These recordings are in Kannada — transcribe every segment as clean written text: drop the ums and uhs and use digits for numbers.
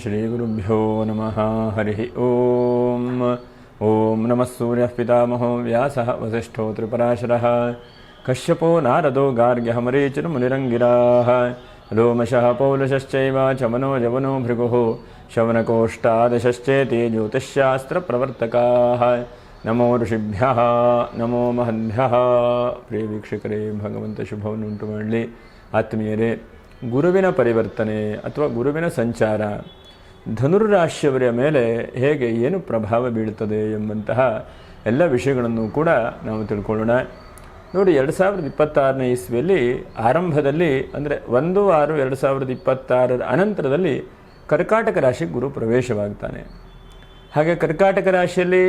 ಶ್ರೀಗುರುಭ್ಯೋ ನಮಃ ಹರಿ ಓಂ. ಓಂ ನಮಃ ಸೂರ್ಯಃ ಪಿತಾಮಹೋ ವ್ಯಾಸಃ ವಸಿಷ್ಠೋ ತ್ರಿಪರಾಶರಃ ಕಶ್ಯಪೋ ನಾರದೋ ಗಾರ್ಗ್ಯಃ ಮರೀಚಿರ್ಮುನಿರಂಗಿರಾಃ ಲೋಮಶಃ ಪೌಲುಷಶ್ಚೈವ ಚಮನೋ ಜವನೋ ಭೃಗುಃ ಶವನಕೋಷ್ಟಾದಶಶ್ಚೇತಿ ಜ್ಯೋತಿಷ್ಶಾಸ್ತ್ರಪ್ರವರ್ತಕಾಃ. ನಮೋ ಋಷಿಭ್ಯಃ ನಮೋ ಮಹದ್ಭ್ಯಃ. ಪ್ರಿಯ ವೀಕ್ಷಕರೇ, ಭಗವಂತ ಶುಭವನ್ನು ಉಂಟು ಮಾಡಲಿ. ಆತ್ಮೀಯರೇ, ಗುರುವಿನ ಪರಿವರ್ತನೆ ಅಥವಾ ಗುರುವಿನ ಸಂಚಾರ ಧನುರ್ರಾಶಿಯವರ ಮೇಲೆ ಹೇಗೆ ಏನು ಪ್ರಭಾವ ಬೀಳುತ್ತದೆ ಎಂಬಂತಹ ಎಲ್ಲ ವಿಷಯಗಳನ್ನು ಕೂಡ ನಾವು ತಿಳ್ಕೊಳ್ಳೋಣ. ನೋಡಿ, 2026ನೇ ಇಸ್ವಿಯಲ್ಲಿ ಆರಂಭದಲ್ಲಿ ಅಂದರೆ 1/6/2026 ಅನಂತರದಲ್ಲಿ ಕರ್ಕಾಟಕ ರಾಶಿಗೆ ಗುರು ಪ್ರವೇಶವಾಗ್ತಾನೆ. ಹಾಗೆ ಕರ್ಕಾಟಕ ರಾಶಿಯಲ್ಲಿ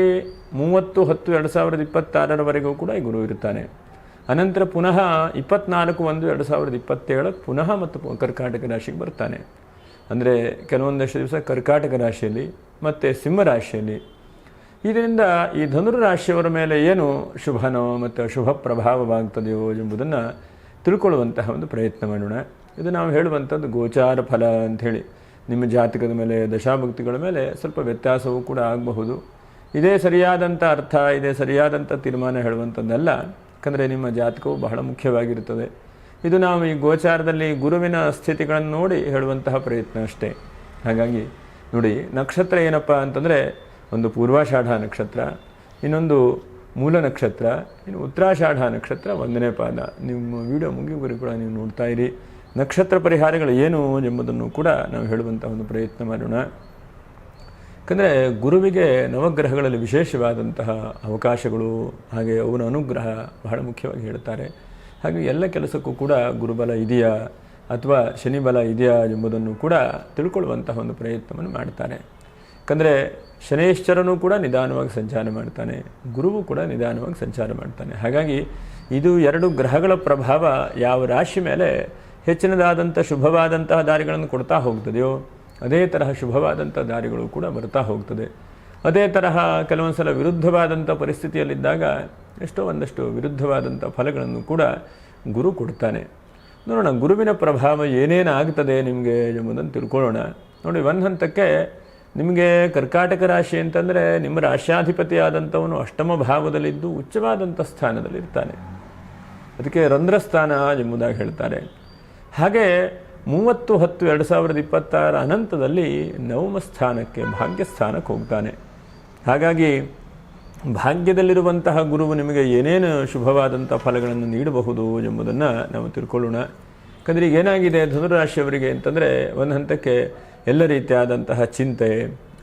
30/10/2026 ಕೂಡ ಈ ಗುರು ಇರ್ತಾನೆ. ಅನಂತರ ಪುನಃ 24/1/2027 ಪುನಃ ಮತ್ತು ಕರ್ಕಾಟಕ ರಾಶಿಗೆ ಬರ್ತಾನೆ. ಅಂದರೆ ಕೆಲವೊಂದಷ್ಟು ದಿವಸ ಕರ್ಕಾಟಕ ರಾಶಿಯಲ್ಲಿ ಮತ್ತು ಸಿಂಹರಾಶಿಯಲ್ಲಿ. ಇದರಿಂದ ಈ ಧನುರ್ರಾಶಿಯವರ ಮೇಲೆ ಏನು ಶುಭನೋ ಮತ್ತು ಅಶುಭ ಪ್ರಭಾವವಾಗ್ತದೆಯೋ ಎಂಬುದನ್ನು ತಿಳ್ಕೊಳ್ಳುವಂತಹ ಒಂದು ಪ್ರಯತ್ನ ಮಾಡೋಣ. ಇದು ನಾವು ಹೇಳುವಂಥದ್ದು ಗೋಚಾರ ಫಲ ಅಂಥೇಳಿ. ನಿಮ್ಮ ಜಾತಕದ ಮೇಲೆ, ದಶಾಭುಕ್ತಿಗಳ ಮೇಲೆ ಸ್ವಲ್ಪ ವ್ಯತ್ಯಾಸವೂ ಕೂಡ ಆಗಬಹುದು. ಇದೇ ಸರಿಯಾದಂಥ ಅರ್ಥ, ಇದೇ ಸರಿಯಾದಂಥ ತೀರ್ಮಾನ ಹೇಳುವಂಥದ್ದಲ್ಲ. ಯಾಕಂದರೆ ನಿಮ್ಮ ಜಾತಕವು ಬಹಳ ಮುಖ್ಯವಾಗಿರುತ್ತದೆ. ಇದು ನಾವು ಈ ಗೋಚಾರದಲ್ಲಿ ಗುರುವಿನ ಸ್ಥಿತಿಗಳನ್ನು ನೋಡಿ ಹೇಳುವಂತಹ ಪ್ರಯತ್ನ ಅಷ್ಟೇ. ಹಾಗಾಗಿ ನೋಡಿ, ನಕ್ಷತ್ರ ಏನಪ್ಪ ಅಂತಂದರೆ, ಒಂದು ಪೂರ್ವಾಷಾಢ ನಕ್ಷತ್ರ, ಇನ್ನೊಂದು ಮೂಲ ನಕ್ಷತ್ರ, ಇನ್ನು ಉತ್ತರಾಷಾಢ ನಕ್ಷತ್ರ 1ನೇ ಪಾದ. ನಿಮ್ಮ ವಿಡಿಯೋ ಮುಗಿಯುವವರೆಗೂ ಕೂಡ ನೀವು ನೋಡ್ತಾ ಇರಿ. ನಕ್ಷತ್ರ ಪರಿಹಾರಗಳು ಏನು ಎಂಬುದನ್ನು ಕೂಡ ನಾವು ಹೇಳುವಂಥ ಒಂದು ಪ್ರಯತ್ನ ಮಾಡೋಣ. ಯಾಕಂದರೆ ಗುರುವಿಗೆ ನವಗ್ರಹಗಳಲ್ಲಿ ವಿಶೇಷವಾದಂತಹ ಅವಕಾಶಗಳು, ಹಾಗೆ ಅವನ ಅನುಗ್ರಹ ಬಹಳ ಮುಖ್ಯವಾಗಿ ಹೇಳ್ತಾರೆ. ಹಾಗೆ ಎಲ್ಲ ಕೆಲಸಕ್ಕೂ ಕೂಡ ಗುರುಬಲ ಇದೆಯಾ ಅಥವಾ ಶನಿ ಬಲ ಇದೆಯಾ ಎಂಬುದನ್ನು ಕೂಡ ತಿಳ್ಕೊಳ್ಳುವಂತಹ ಒಂದು ಪ್ರಯತ್ನವನ್ನು ಮಾಡ್ತಾರೆ. ಯಾಕಂದರೆ ಶನೇಶ್ವರನೂ ಕೂಡ ನಿಧಾನವಾಗಿ ಸಂಚಾರ ಮಾಡ್ತಾನೆ, ಗುರುವು ಕೂಡ ನಿಧಾನವಾಗಿ ಸಂಚಾರ ಮಾಡ್ತಾನೆ. ಹಾಗಾಗಿ ಇದು ಎರಡು ಗ್ರಹಗಳ ಪ್ರಭಾವ ಯಾವ ರಾಶಿ ಮೇಲೆ ಹೆಚ್ಚಿನದಾದಂಥ ಶುಭವಾದಂತಹ ದಾರಿಗಳನ್ನು ಕೊಡ್ತಾ ಹೋಗ್ತದೆಯೋ ಅದೇ ತರಹ ಶುಭವಾದಂಥ ದಾರಿಗಳು ಕೂಡ ಬರ್ತಾ ಹೋಗ್ತದೆ. ಅದೇ ತರಹ ಕೆಲವೊಂದು ಸಲ ವಿರುದ್ಧವಾದಂಥ ಪರಿಸ್ಥಿತಿಯಲ್ಲಿದ್ದಾಗ ಒಂದಷ್ಟು ವಿರುದ್ಧವಾದಂಥ ಫಲಗಳನ್ನು ಕೂಡ ಗುರು ಕೊಡ್ತಾನೆ. ನೋಡೋಣ, ಗುರುವಿನ ಪ್ರಭಾವ ಏನೇನು ಆಗ್ತದೆ ನಿಮಗೆ ಎಂಬುದನ್ನು ತಿಳ್ಕೊಳ್ಳೋಣ. ನೋಡಿ, ಒಂದು ಹಂತಕ್ಕೆ ನಿಮಗೆ ಕರ್ಕಾಟಕ ರಾಶಿ ಅಂತಂದರೆ ನಿಮ್ಮ ರಾಶ್ಯಾಧಿಪತಿಯಾದಂಥವನು ಅಷ್ಟಮ ಭಾವದಲ್ಲಿದ್ದು ಉಚ್ಚವಾದಂಥ ಸ್ಥಾನದಲ್ಲಿರ್ತಾನೆ. ಅದಕ್ಕೆ ರಂಧ್ರಸ್ಥಾನ ಎಂಬುದಾಗಿ ಹೇಳ್ತಾರೆ. ಹಾಗೆ 30/10/2026 ಅನಂತದಲ್ಲಿ ನವಮ ಸ್ಥಾನಕ್ಕೆ, ಭಾಗ್ಯಸ್ಥಾನಕ್ಕೆ ಹೋಗ್ತಾನೆ. ಹಾಗಾಗಿ ಭಾಗ್ಯದಲ್ಲಿರುವಂತಹ ಗುರುವು ನಿಮಗೆ ಏನೇನು ಶುಭವಾದಂಥ ಫಲಗಳನ್ನು ನೀಡಬಹುದು ಎಂಬುದನ್ನು ನಾವು ತಿಳ್ಕೊಳ್ಳೋಣ. ಯಾಕಂದರೆ ಈಗ ಏನಾಗಿದೆ ಧನುರಾಶಿಯವರಿಗೆ ಅಂತಂದರೆ, ಒಂದು ಹಂತಕ್ಕೆ ಎಲ್ಲ ರೀತಿಯಾದಂತಹ ಚಿಂತೆ,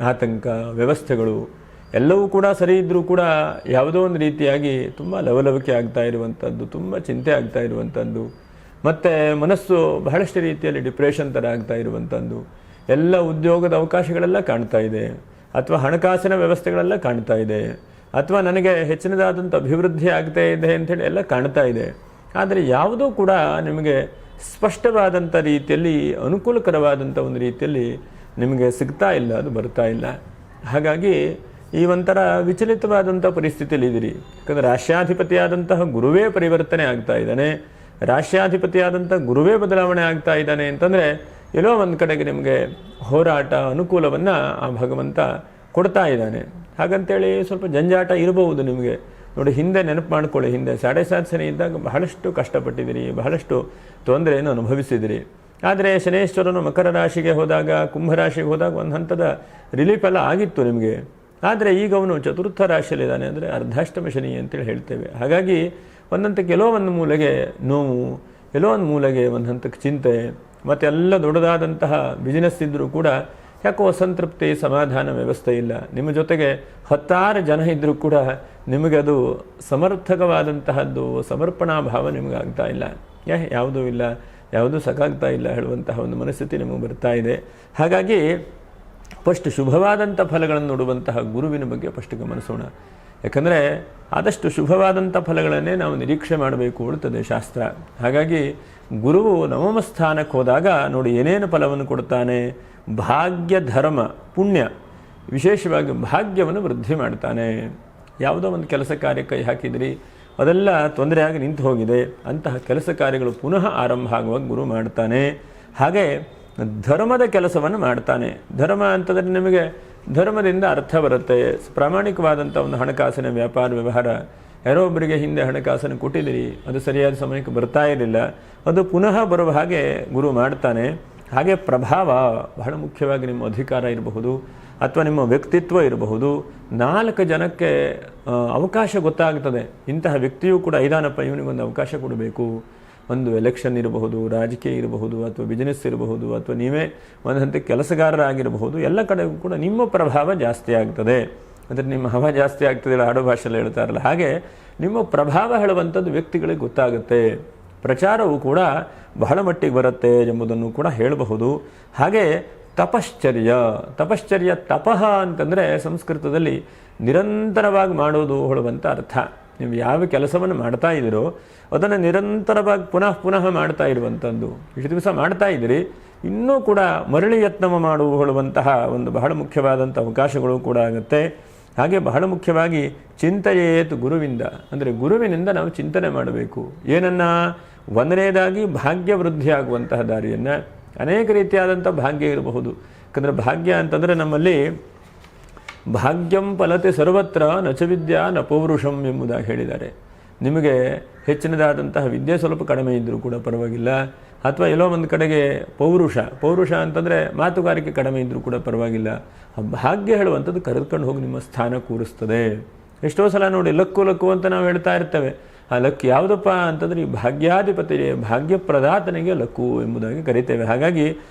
ಆತಂಕ, ವ್ಯವಸ್ಥೆಗಳು ಎಲ್ಲವೂ ಕೂಡ ಸರಿ ಇದ್ದರೂ ಕೂಡ ಯಾವುದೋ ಒಂದು ರೀತಿಯಾಗಿ ತುಂಬ ಲವಲವಿಕೆ ಆಗ್ತಾ ಇರುವಂಥದ್ದು, ತುಂಬ ಚಿಂತೆ ಆಗ್ತಾ ಇರುವಂಥದ್ದು, ಮತ್ತು ಮನಸ್ಸು ಬಹಳಷ್ಟು ರೀತಿಯಲ್ಲಿ ಡಿಪ್ರೆಷನ್ ಥರ ಆಗ್ತಾ ಇರುವಂಥದ್ದು, ಎಲ್ಲ ಉದ್ಯೋಗದ ಅವಕಾಶಗಳೆಲ್ಲ ಕಾಣ್ತಾ ಇದೆ, ಅಥವಾ ಹಣಕಾಸಿನ ವ್ಯವಸ್ಥೆಗಳೆಲ್ಲ ಕಾಣ್ತಾ ಇದೆ, ಅಥವಾ ನನಗೆ ಹೆಚ್ಚಿನದಾದಂಥ ಅಭಿವೃದ್ಧಿ ಆಗ್ತಾ ಇದೆ ಅಂಥೇಳಿ ಎಲ್ಲ ಕಾಣ್ತಾ ಇದೆ. ಆದರೆ ಯಾವುದೂ ಕೂಡ ನಿಮಗೆ ಸ್ಪಷ್ಟವಾದಂಥ ರೀತಿಯಲ್ಲಿ, ಅನುಕೂಲಕರವಾದಂಥ ಒಂದು ರೀತಿಯಲ್ಲಿ ನಿಮಗೆ ಸಿಗ್ತಾ ಇಲ್ಲ, ಅದು ಬರ್ತಾ ಇಲ್ಲ. ಹಾಗಾಗಿ ಈ ಒಂಥರ ವಿಚಲಿತವಾದಂಥ ಪರಿಸ್ಥಿತಿಯಲ್ಲಿ ಇದ್ದೀರಿ. ಯಾಕಂದರೆ ರಾಶ್ಯಾಧಿಪತಿಯಾದಂತಹ ಗುರುವೇ ಪರಿವರ್ತನೆ ಆಗ್ತಾ ಇದ್ದಾನೆ, ರಾಶ್ಯಾಧಿಪತಿಯಾದಂಥ ಗುರುವೇ ಬದಲಾವಣೆ ಆಗ್ತಾ ಇದ್ದಾನೆ ಅಂತಂದರೆ ಎಲ್ಲೋ ಒಂದು ಕಡೆಗೆ ನಿಮಗೆ ಹೋರಾಟ, ಅನುಕೂಲವನ್ನು ಆ ಭಗವಂತ ಕೊಡ್ತಾ ಇದ್ದಾನೆ. ಹಾಗಂತೇಳಿ ಸ್ವಲ್ಪ ಜಂಜಾಟ ಇರಬಹುದು ನಿಮಗೆ. ನೋಡಿ, ಹಿಂದೆ ನೆನಪು ಮಾಡ್ಕೊಳ್ಳಿ, ಹಿಂದೆ 7.5 ಶನಿ ಇದ್ದಾಗ ಬಹಳಷ್ಟು ಕಷ್ಟಪಟ್ಟಿದ್ದೀರಿ, ಬಹಳಷ್ಟು ತೊಂದರೆಯನ್ನು ಅನುಭವಿಸಿದಿರಿ. ಆದರೆ ಶನೇಶ್ವರನು ಮಕರ ರಾಶಿಗೆ ಹೋದಾಗ, ಕುಂಭರಾಶಿಗೆ ಹೋದಾಗ ಒಂದು ಹಂತದ ರಿಲೀಫ್ ಎಲ್ಲ ಆಗಿತ್ತು ನಿಮಗೆ. ಆದರೆ ಈಗ ಅವನು ಚತುರ್ಥ ರಾಶಿಯಲ್ಲಿದ್ದಾನೆ, ಅಂದರೆ ಅರ್ಧಾಷ್ಟಮ ಶನಿ ಅಂತೇಳಿ ಹೇಳ್ತೇವೆ. ಹಾಗಾಗಿ ಒಂದಂತಕ್ಕೆ ಎಲ್ಲೋ ಒಂದು ಮೂಲೆಗೆ ನೋವು, ಎಲ್ಲೋ ಒಂದು ಮೂಲೆಗೆ ಒಂದು ಹಂತಕ್ಕೆ ಚಿಂತೆ, ಮತ್ತು ಎಲ್ಲ ದೊಡ್ಡದಾದಂತಹ ಬಿಸಿನೆಸ್ ಇದ್ದರೂ ಕೂಡ ಯಾಕೋ ಅಸಂತೃಪ್ತಿ, ಸಮಾಧಾನ ವ್ಯವಸ್ಥೆ ಇಲ್ಲ. ನಿಮ್ಮ ಜೊತೆಗೆ 10 ಜನ ಇದ್ದರೂ ಕೂಡ ನಿಮಗೆ ಅದು ಸಮರ್ಥಕವಾದಂತಹದ್ದು, ಸಮರ್ಪಣಾ ಭಾವ ನಿಮಗೆ ಆಗ್ತಾ ಇಲ್ಲ. ಯಾವುದೂ ಇಲ್ಲ, ಯಾವುದೂ ಸಾಕಾಗ್ತಾ ಇಲ್ಲ ಹೇಳುವಂತಹ ಒಂದು ಮನಸ್ಥಿತಿ ನಿಮಗೆ ಬರ್ತಾ ಇದೆ. ಹಾಗಾಗಿ ಫಸ್ಟ್ ಶುಭವಾದಂಥ ಫಲಗಳನ್ನು ನೋಡುವಂತಹ ಗುರುವಿನ ಬಗ್ಗೆ ಫಸ್ಟ್ ಗಮನಿಸೋಣ. ಯಾಕಂದರೆ ಆದಷ್ಟು ಶುಭವಾದಂಥ ಫಲಗಳನ್ನೇ ನಾವು ನಿರೀಕ್ಷೆ ಮಾಡಬೇಕು ಉಳ್ತದೆ ಶಾಸ್ತ್ರ. ಹಾಗಾಗಿ ಗುರುವು ನವಮ ಸ್ಥಾನಕ್ಕೆ ಹೋದಾಗ ನೋಡಿ ಏನೇನು ಫಲವನ್ನು ಕೊಡ್ತಾನೆ. ಭಾಗ್ಯ, ಧರ್ಮ, ಪುಣ್ಯ, ವಿಶೇಷವಾಗಿ ಭಾಗ್ಯವನ್ನು ವೃದ್ಧಿ ಮಾಡ್ತಾನೆ. ಯಾವುದೋ ಒಂದು ಕೆಲಸ ಕಾರ್ಯ ಕೈ ಹಾಕಿದ್ರಿ, ಅದೆಲ್ಲ ತೊಂದರೆಯಾಗಿ ನಿಂತು ಹೋಗಿದೆ, ಅಂತಹ ಕೆಲಸ ಕಾರ್ಯಗಳು ಪುನಃ ಆರಂಭ ಆಗುವಾಗ ಗುರು ಮಾಡ್ತಾನೆ. ಹಾಗೆ ಧರ್ಮದ ಕೆಲಸವನ್ನು ಮಾಡ್ತಾನೆ. ಧರ್ಮ ಅಂತಂದರೆ ನಿಮಗೆ ಧರ್ಮದಿಂದ ಅರ್ಥ ಬರುತ್ತೆ. ಪ್ರಾಮಾಣಿಕವಾದಂಥ ಒಂದು ಹಣಕಾಸಿನ ವ್ಯಾಪಾರ ವ್ಯವಹಾರ, ಯಾರೋ ಒಬ್ಬರಿಗೆ ಹಿಂದೆ ಹಣಕಾಸನ್ನು ಕೊಟ್ಟಿದ್ದೀರಿ, ಅದು ಸರಿಯಾದ ಸಮಯಕ್ಕೆ ಬರ್ತಾ ಇರಲಿಲ್ಲ, ಅದು ಪುನಃ ಬರುವ ಹಾಗೆ ಗುರು ಮಾಡ್ತಾನೆ. ಹಾಗೆ ಪ್ರಭಾವ, ಬಹಳ ಮುಖ್ಯವಾಗಿ ನಿಮ್ಮ ಅಧಿಕಾರ ಇರಬಹುದು ಅಥವಾ ನಿಮ್ಮ ವ್ಯಕ್ತಿತ್ವ ಇರಬಹುದು. 4 ಜನಕ್ಕೆ ಅವಕಾಶ ಗೊತ್ತಾಗ್ತದೆ, ಇಂತಹ ವ್ಯಕ್ತಿಯೂ ಕೂಡ ಐದಾನಪ್ಪ ಇವನಿಗೊಂದು ಅವಕಾಶ ಕೊಡಬೇಕು. ಒಂದು ಎಲೆಕ್ಷನ್ ಇರಬಹುದು, ರಾಜಕೀಯ ಇರಬಹುದು, ಅಥವಾ ಬಿಸ್ನೆಸ್ ಇರಬಹುದು, ಅಥವಾ ನೀವೇ ಒಂದು ಹಂತಕ್ಕೆ ಕೆಲಸಗಾರರಾಗಿರಬಹುದು. ಎಲ್ಲ ಕಡೆಗೂ ಕೂಡ ನಿಮ್ಮ ಪ್ರಭಾವ ಜಾಸ್ತಿ ಆಗ್ತದೆ. ಅಂದರೆ ನಿಮ್ಮ ಹವ ಜಾಸ್ತಿ ಆಗ್ತದೆ, ಆಡೋ ಭಾಷೆಯಲ್ಲಿ ಹೇಳ್ತಾರಲ್ಲ ಹಾಗೆ ನಿಮ್ಮ ಪ್ರಭಾವ ಹೇಳುವಂಥದ್ದು ವ್ಯಕ್ತಿಗಳಿಗೆ ಗೊತ್ತಾಗುತ್ತೆ. ಪ್ರಚಾರವು ಕೂಡ ಬಹಳ ಮಟ್ಟಿಗೆ ಬರುತ್ತೆ ಎಂಬುದನ್ನು ಕೂಡ ಹೇಳಬಹುದು. ಹಾಗೆ ತಪಶ್ಚರ್ಯ ತಪಃ ಅಂತಂದರೆ ಸಂಸ್ಕೃತದಲ್ಲಿ ನಿರಂತರವಾಗಿ ಮಾಡೋದು ಹೇಳುವಂಥ ಅರ್ಥ. ನೀವು ಯಾವ ಕೆಲಸವನ್ನು ಮಾಡ್ತಾ ಇದ್ದೀರೋ ಅದನ್ನು ನಿರಂತರವಾಗಿ ಪುನಃ ಮಾಡ್ತಾ ಇರುವಂಥದ್ದು. ಇಷ್ಟು ದಿವಸ ಮಾಡ್ತಾ ಇದ್ದೀರಿ, ಇನ್ನೂ ಕೂಡ ಮರಳಿ ಯತ್ನ ಹೇಳುವಂತಹ ಒಂದು ಬಹಳ ಮುಖ್ಯವಾದಂಥ ಅವಕಾಶಗಳು ಕೂಡ ಆಗುತ್ತೆ. ಹಾಗೆ ಬಹಳ ಮುಖ್ಯವಾಗಿ ಚಿಂತೆಯೇತು ಗುರುವಿಂದ, ಅಂದರೆ ಗುರುವಿನಿಂದ ನಾವು ಚಿಂತನೆ ಮಾಡಬೇಕು. ಏನನ್ನ? ಒಂದನೇದಾಗಿ ಭಾಗ್ಯ ವೃದ್ಧಿ ಆಗುವಂತಹ ದಾರಿಯನ್ನು, ಅನೇಕ ರೀತಿಯಾದಂಥ ಭಾಗ್ಯ ಇರಬಹುದು. ಯಾಕಂದರೆ ಭಾಗ್ಯ ಅಂತಂದರೆ ನಮ್ಮಲ್ಲಿ ಭಾಗ್ಯಂ ಫಲತೆ ಸರ್ವತ್ರ ನಚ ವಿದ್ಯಾ ನ ಪೌರುಷಂ ಎಂಬುದಾಗಿ ಹೇಳಿದ್ದಾರೆ. ನಿಮಗೆ ಹೆಚ್ಚಿನದಾದಂತಹ ವಿದ್ಯೆ ಸ್ವಲ್ಪ ಕಡಿಮೆ ಇದ್ದರೂ ಕೂಡ ಪರವಾಗಿಲ್ಲ, ಅಥವಾ ಎಲ್ಲೋ ಒಂದು ಕಡೆಗೆ ಪೌರುಷ ಅಂತಂದರೆ ಮಾತುಗಾರಿಕೆ ಕಡಿಮೆ ಇದ್ದರೂ ಕೂಡ ಪರವಾಗಿಲ್ಲ. ಆ ಭಾಗ್ಯ ಹೇಳುವಂಥದ್ದು ಕರೆದುಕೊಂಡು ಹೋಗಿ ನಿಮ್ಮ ಸ್ಥಾನ ಕೂರಿಸ್ತದೆ. ಎಷ್ಟೋ ಸಲ ನೋಡಿ ಲಕ್ಕು ಅಂತ ನಾವು ಹೇಳ್ತಾ ಇರ್ತೇವೆ. ಆ ಲಕ್ ಯಾವುದಪ್ಪ ಅಂತಂದರೆ ಈ ಭಾಗ್ಯಾಧಿಪತಿ, ಭಾಗ್ಯಪ್ರದಾತನಿಗೆ ಲಕ್ಕು ಎಂಬುದಾಗಿ ಕರಿತೇವೆ. ಹಾಗಾಗಿ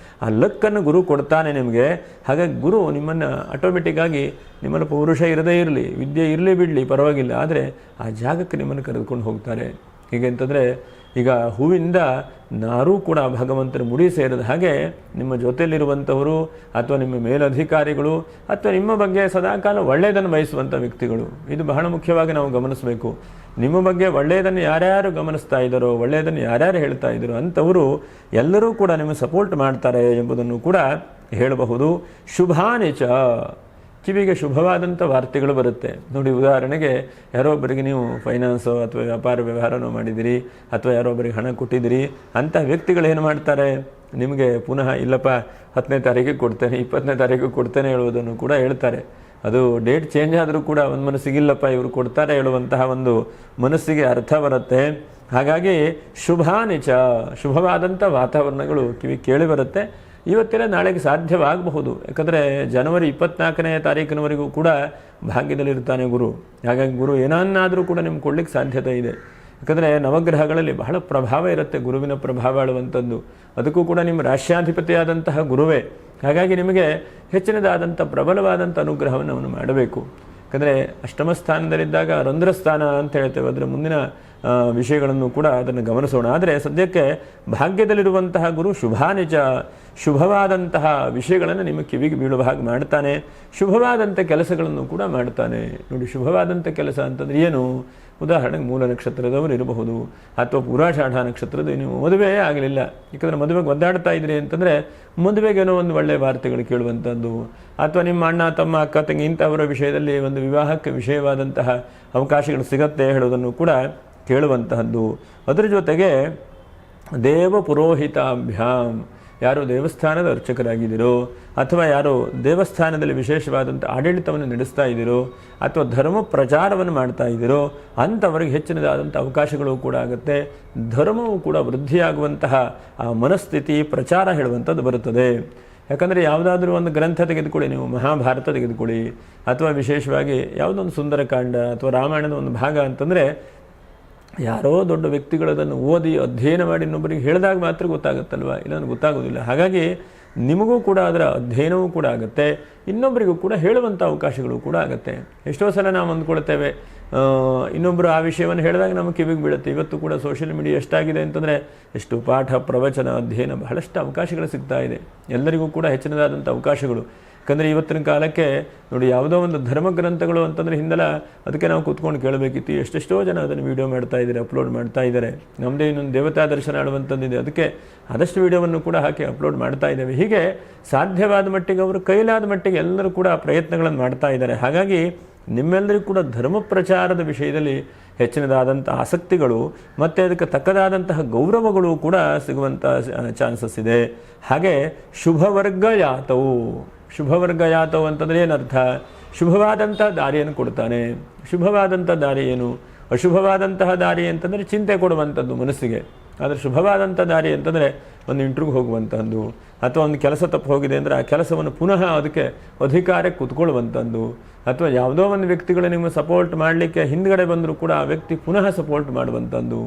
ಆ ಲಕ್ಕನ್ನು ಗುರು ಕೊಡ್ತಾನೆ ನಿಮಗೆ. ಹಾಗಾಗಿ ಗುರು ನಿಮ್ಮನ್ನು ಆಟೋಮೆಟಿಕ್ಕಾಗಿ, ನಿಮ್ಮನ್ನು ಪೌರುಷ ಇರದೇ ಇರಲಿ, ವಿದ್ಯೆ ಇರಲಿ ಬಿಡಲಿ ಪರವಾಗಿಲ್ಲ, ಆದರೆ ಆ ಜಾಗಕ್ಕೆ ನಿಮ್ಮನ್ನು ಕರೆದುಕೊಂಡು ಹೋಗ್ತಾರೆ. ಹೀಗೆ ಅಂತಂದರೆ ಈಗ ಹೂವಿಂದ ನಾರೂ ಕೂಡ ಭಗವಂತನ ಮುಡಿ ಸೇರಿದ ಹಾಗೆ ನಿಮ್ಮ ಜೊತೆಯಲ್ಲಿರುವಂಥವರು ಅಥವಾ ನಿಮ್ಮ ಮೇಲಧಿಕಾರಿಗಳು ಅಥವಾ ನಿಮ್ಮ ಬಗ್ಗೆ ಸದಾಕಾಲ ಒಳ್ಳೆಯದನ್ನು ಬಯಸುವಂಥ ವ್ಯಕ್ತಿಗಳು, ಇದು ಬಹಳ ಮುಖ್ಯವಾಗಿ ನಾವು ಗಮನಿಸಬೇಕು. ನಿಮ್ಮ ಬಗ್ಗೆ ಒಳ್ಳೆಯದನ್ನು ಯಾರ್ಯಾರು ಗಮನಿಸ್ತಾ ಇದ್ದಾರೋ, ಒಳ್ಳೆಯದನ್ನು ಯಾರ್ಯಾರು ಹೇಳ್ತಾ ಇದ್ದಾರೋ ಅಂಥವರು ಎಲ್ಲರೂ ಕೂಡ ನಿಮಗೆ ಸಪೋರ್ಟ್ ಮಾಡ್ತಾರೆ ಎಂಬುದನ್ನು ಕೂಡ ಹೇಳಬಹುದು. ಶುಭಾನಿಚ, ಕಿವಿಗೆ ಶುಭವಾದಂಥ ವಾರ್ತೆಗಳು ಬರುತ್ತೆ ನೋಡಿ. ಉದಾಹರಣೆಗೆ ಯಾರೋ ಒಬ್ಬರಿಗೆ ನೀವು ಫೈನಾನ್ಸೋ ಅಥವಾ ವ್ಯಾಪಾರ ವ್ಯವಹಾರನೋ ಮಾಡಿದಿರಿ, ಅಥವಾ ಯಾರೋ ಒಬ್ಬರಿಗೆ ಹಣ ಕೊಟ್ಟಿದ್ದೀರಿ, ಅಂಥ ವ್ಯಕ್ತಿಗಳು ಏನು ಮಾಡ್ತಾರೆ, ನಿಮಗೆ ಪುನಃ ಇಲ್ಲಪ್ಪ 10ನೇ ತಾರೀಕಿಗೆ ಕೊಡ್ತೇನೆ, 20ನೇ ತಾರೀಕಿಗೆ ಕೊಡ್ತೇನೆ ಹೇಳುವುದನ್ನು ಕೂಡ ಹೇಳ್ತಾರೆ. ಅದು ಡೇಟ್ ಚೇಂಜ್ ಆದರೂ ಕೂಡ ಒಂದು ಮನಸ್ಸಿಗಿಲ್ಲಪ್ಪ ಇವರು ಕೊಡ್ತಾರೆ ಹೇಳುವಂತಹ ಒಂದು ಮನಸ್ಸಿಗೆ ಅರ್ಥ ಬರುತ್ತೆ. ಹಾಗಾಗಿ ಶುಭಾನಿಚ, ಶುಭವಾದಂಥ ವಾತಾವರಣಗಳು ಕಿವಿ ಕೇಳಿ ಬರುತ್ತೆ. ಇವತ್ತಿನ ನಾಳೆಗೆ ಸಾಧ್ಯವಾಗಬಹುದು. ಯಾಕಂದರೆ ಜನವರಿ 24ನೇ ತಾರೀಕಿನವರೆಗೂ ಕೂಡ ಭಾಗ್ಯದಲ್ಲಿರ್ತಾನೆ ಗುರು. ಹಾಗಾಗಿ ಗುರು ಏನಾದರೂ ಕೂಡ ನಿಮ್ಗೆ ಕೊಡ್ಲಿಕ್ಕೆ ಸಾಧ್ಯತೆ ಇದೆ. ಯಾಕಂದರೆ ನವಗ್ರಹಗಳಲ್ಲಿ ಬಹಳ ಪ್ರಭಾವ ಇರುತ್ತೆ, ಗುರುವಿನ ಪ್ರಭಾವ ಹೇಳುವಂಥದ್ದು. ಅದಕ್ಕೂ ಕೂಡ ನಿಮ್ಮ ರಾಶ್ಯಾಧಿಪತಿಯಾದಂತಹ ಗುರುವೇ. ಹಾಗಾಗಿ ನಿಮಗೆ ಹೆಚ್ಚಿನದಾದಂಥ ಪ್ರಬಲವಾದಂಥ ಅನುಗ್ರಹವನ್ನು ಅವನು ಮಾಡಬೇಕು. ಯಾಕಂದರೆ ಅಷ್ಟಮ ಸ್ಥಾನದಲ್ಲಿದ್ದಾಗ ರಂಧ್ರಸ್ಥಾನ ಅಂತ ಹೇಳ್ತೇವೆ, ಅದರ ಮುಂದಿನ ವಿಷಯಗಳನ್ನು ಕೂಡ ಅದನ್ನು ಗಮನಿಸೋಣ. ಆದರೆ ಸದ್ಯಕ್ಕೆ ಭಾಗ್ಯದಲ್ಲಿರುವಂತಹ ಗುರು ಶುಭಾನಿಚ, ಶುಭವಾದಂತಹ ವಿಷಯಗಳನ್ನು ನಿಮ್ಮ ಕಿವಿಗೆ ಬೀಳುವ ಹಾಗೆ ಮಾಡ್ತಾನೆ. ಶುಭವಾದಂಥ ಕೆಲಸಗಳನ್ನು ಕೂಡ ಮಾಡ್ತಾನೆ. ನೋಡಿ, ಶುಭವಾದಂಥ ಕೆಲಸ ಅಂತಂದರೆ ಏನು? ಉದಾಹರಣೆಗೆ ಮೂಲ ನಕ್ಷತ್ರದವರು ಇರಬಹುದು, ಅಥವಾ ಪೂರಾಷಾಢ ನಕ್ಷತ್ರದ ನೀವು ಮದುವೆ ಆಗಲಿಲ್ಲ, ಯಾಕಂದರೆ ಮದುವೆಗೆ ಒದ್ದಾಡ್ತಾ ಇದ್ರಿ ಅಂತಂದರೆ ಮದುವೆಗೇನೋ ಒಂದು ಒಳ್ಳೆಯ ವಾರ್ತೆಗಳು ಕೇಳುವಂಥದ್ದು, ಅಥವಾ ನಿಮ್ಮ ಅಣ್ಣ ತಮ್ಮ ಅಕ್ಕ ತಂಗಿ ಇಂಥವರ ವಿಷಯದಲ್ಲಿ ಒಂದು ವಿವಾಹಕ್ಕೆ ವಿಷಯವಾದಂತಹ ಅವಕಾಶಗಳು ಸಿಗತ್ತೆ ಹೇಳೋದನ್ನು ಕೂಡ ಕೇಳುವಂತಹದ್ದು. ಅದರ ಜೊತೆಗೆ ದೇವ ಪುರೋಹಿತಾಭ್ಯಾಮ್, ಯಾರು ದೇವಸ್ಥಾನದ ಅರ್ಚಕರಾಗಿದ್ದೀರೋ, ಅಥವಾ ಯಾರು ದೇವಸ್ಥಾನದಲ್ಲಿ ವಿಶೇಷವಾದಂಥ ಆಡಳಿತವನ್ನು ನಡೆಸ್ತಾ ಇದ್ದೀರೋ, ಅಥವಾ ಧರ್ಮ ಪ್ರಚಾರವನ್ನು ಮಾಡ್ತಾ ಇದ್ದೀರೋ ಅಂಥವರಿಗೆ ಹೆಚ್ಚಿನದಾದಂಥ ಅವಕಾಶಗಳು ಕೂಡ ಆಗುತ್ತೆ. ಧರ್ಮವು ಕೂಡ ವೃದ್ಧಿಯಾಗುವಂತಹ ಆ ಮನಸ್ಥಿತಿ, ಪ್ರಚಾರ ಹೇಳುವಂಥದ್ದು ಬರುತ್ತದೆ. ಯಾಕಂದರೆ ಯಾವುದಾದ್ರೂ ಒಂದು ಗ್ರಂಥ ತೆಗೆದುಕೊಳ್ಳಿ, ನೀವು ಮಹಾಭಾರತ ತೆಗೆದುಕೊಳ್ಳಿ, ಅಥವಾ ವಿಶೇಷವಾಗಿ ಯಾವುದೊಂದು ಸುಂದರಕಾಂಡ ಅಥವಾ ರಾಮಾಯಣದ ಒಂದು ಭಾಗ ಅಂತಂದರೆ ಯಾರೋ ದೊಡ್ಡ ವ್ಯಕ್ತಿಗಳದನ್ನು ಓದಿ ಅಧ್ಯಯನ ಮಾಡಿ ಇನ್ನೊಬ್ಬರಿಗೆ ಹೇಳಿದಾಗ ಮಾತ್ರ ಗೊತ್ತಾಗುತ್ತಲ್ವ, ಇಲ್ಲ ಗೊತ್ತಾಗೋದಿಲ್ಲ. ಹಾಗಾಗಿ ನಿಮಗೂ ಕೂಡ ಅದರ ಅಧ್ಯಯನವೂ ಕೂಡ ಆಗುತ್ತೆ, ಇನ್ನೊಬ್ಬರಿಗೂ ಕೂಡ ಹೇಳುವಂಥ ಅವಕಾಶಗಳು ಕೂಡ ಆಗುತ್ತೆ. ಎಷ್ಟೋ ಸಲ ನಾವು ಅಂದ್ಕೊಳ್ತೇವೆ, ಇನ್ನೊಬ್ಬರು ಆ ವಿಷಯವನ್ನು ಹೇಳಿದಾಗ ನಮ್ಮ ಕಿವಿಗೆ ಬೀಳುತ್ತೆ. ಇವತ್ತು ಕೂಡ ಸೋಷಿಯಲ್ ಮೀಡಿಯಾ ಎಷ್ಟಾಗಿದೆ ಅಂತಂದರೆ ಎಷ್ಟು ಪಾಠ, ಪ್ರವಚನ, ಅಧ್ಯಯನ, ಬಹಳಷ್ಟು ಅವಕಾಶಗಳು ಸಿಗ್ತಾ ಇದೆ. ಎಲ್ಲರಿಗೂ ಕೂಡ ಹೆಚ್ಚಿನದಾದಂಥ ಅವಕಾಶಗಳು. ಯಾಕಂದರೆ ಇವತ್ತಿನ ಕಾಲಕ್ಕೆ ನೋಡಿ, ಯಾವುದೋ ಒಂದು ಧರ್ಮ ಗ್ರಂಥಗಳು ಅಂತಂದರೆ ಹಿಂದೆಲ್ಲ ಅದಕ್ಕೆ ನಾವು ಕೂತ್ಕೊಂಡು ಕೇಳಬೇಕಿತ್ತು. ಎಷ್ಟೆಷ್ಟೋ ಜನ ಅದನ್ನು ವೀಡಿಯೋ ಮಾಡ್ತಾ ಇದ್ದಾರೆ, ಅಪ್ಲೋಡ್ ಮಾಡ್ತಾ ಇದ್ದಾರೆ. ನಮ್ಮದೇ ಇನ್ನೊಂದು ದೇವತಾ ದರ್ಶನ ಆಡುವಂಥದ್ದಿದೆ, ಅದಕ್ಕೆ ಆದಷ್ಟು ವೀಡಿಯೋವನ್ನು ಕೂಡ ಹಾಕಿ ಅಪ್ಲೋಡ್ ಮಾಡ್ತಾ ಇದ್ದೇವೆ. ಹೀಗೆ ಸಾಧ್ಯವಾದ ಮಟ್ಟಿಗೆ ಅವರು ಕೈಲಾದ ಮಟ್ಟಿಗೆ ಎಲ್ಲರೂ ಕೂಡ ಪ್ರಯತ್ನಗಳನ್ನು ಮಾಡ್ತಾ ಇದ್ದಾರೆ. ಹಾಗಾಗಿ ನಿಮ್ಮೆಲ್ಲರಿಗೂ ಕೂಡ ಧರ್ಮ ಪ್ರಚಾರದ ವಿಷಯದಲ್ಲಿ ಹೆಚ್ಚಿನದಾದಂಥ ಆಸಕ್ತಿಗಳು ಮತ್ತು ಅದಕ್ಕೆ ತಕ್ಕದಾದಂತಹ ಗೌರವಗಳು ಕೂಡ ಸಿಗುವಂಥ ಚಾನ್ಸಸ್ ಇದೆ. ಹಾಗೆ ಶುಭವರ್ಗ ಯಾತವು. ಶುಭವರ್ಗ ಯಾತವು ಅಂತಂದರೆ ಏನರ್ಥ? ಶುಭವಾದಂತಹ ದಾರಿಯನ್ನು ಕೊಡ್ತಾನೆ. ಶುಭವಾದಂಥ ದಾರಿ ಏನು? ಅಶುಭವಾದಂತಹ ದಾರಿ ಅಂತಂದರೆ ಚಿಂತೆ ಕೊಡುವಂಥದ್ದು ಮನಸ್ಸಿಗೆ. ಆದರೆ ಶುಭವಾದಂಥ ದಾರಿ ಅಂತಂದರೆ ಒಂದು ಇಂಟ್ರ್ಯೂಗೆ ಹೋಗುವಂಥದ್ದು, ಅಥವಾ ಒಂದು ಕೆಲಸ ತಪ್ಪು ಹೋಗಿದೆ ಅಂದರೆ ಆ ಕೆಲಸವನ್ನು ಪುನಃ ಅದಕ್ಕೆ ಅಧಿಕಾರಕ್ಕೆ ಕೂತ್ಕೊಳ್ಳುವಂಥದ್ದು, ಅಥವಾ ಯಾವುದೋ ಒಂದು ವ್ಯಕ್ತಿಗಳು ನಿಮಗೆ ಸಪೋರ್ಟ್ ಮಾಡಲಿಕ್ಕೆ ಹಿಂದ್ಗಡೆ ಬಂದರೂ ಕೂಡ ಆ ವ್ಯಕ್ತಿ ಪುನಃ ಸಪೋರ್ಟ್ ಮಾಡುವಂಥದ್ದು.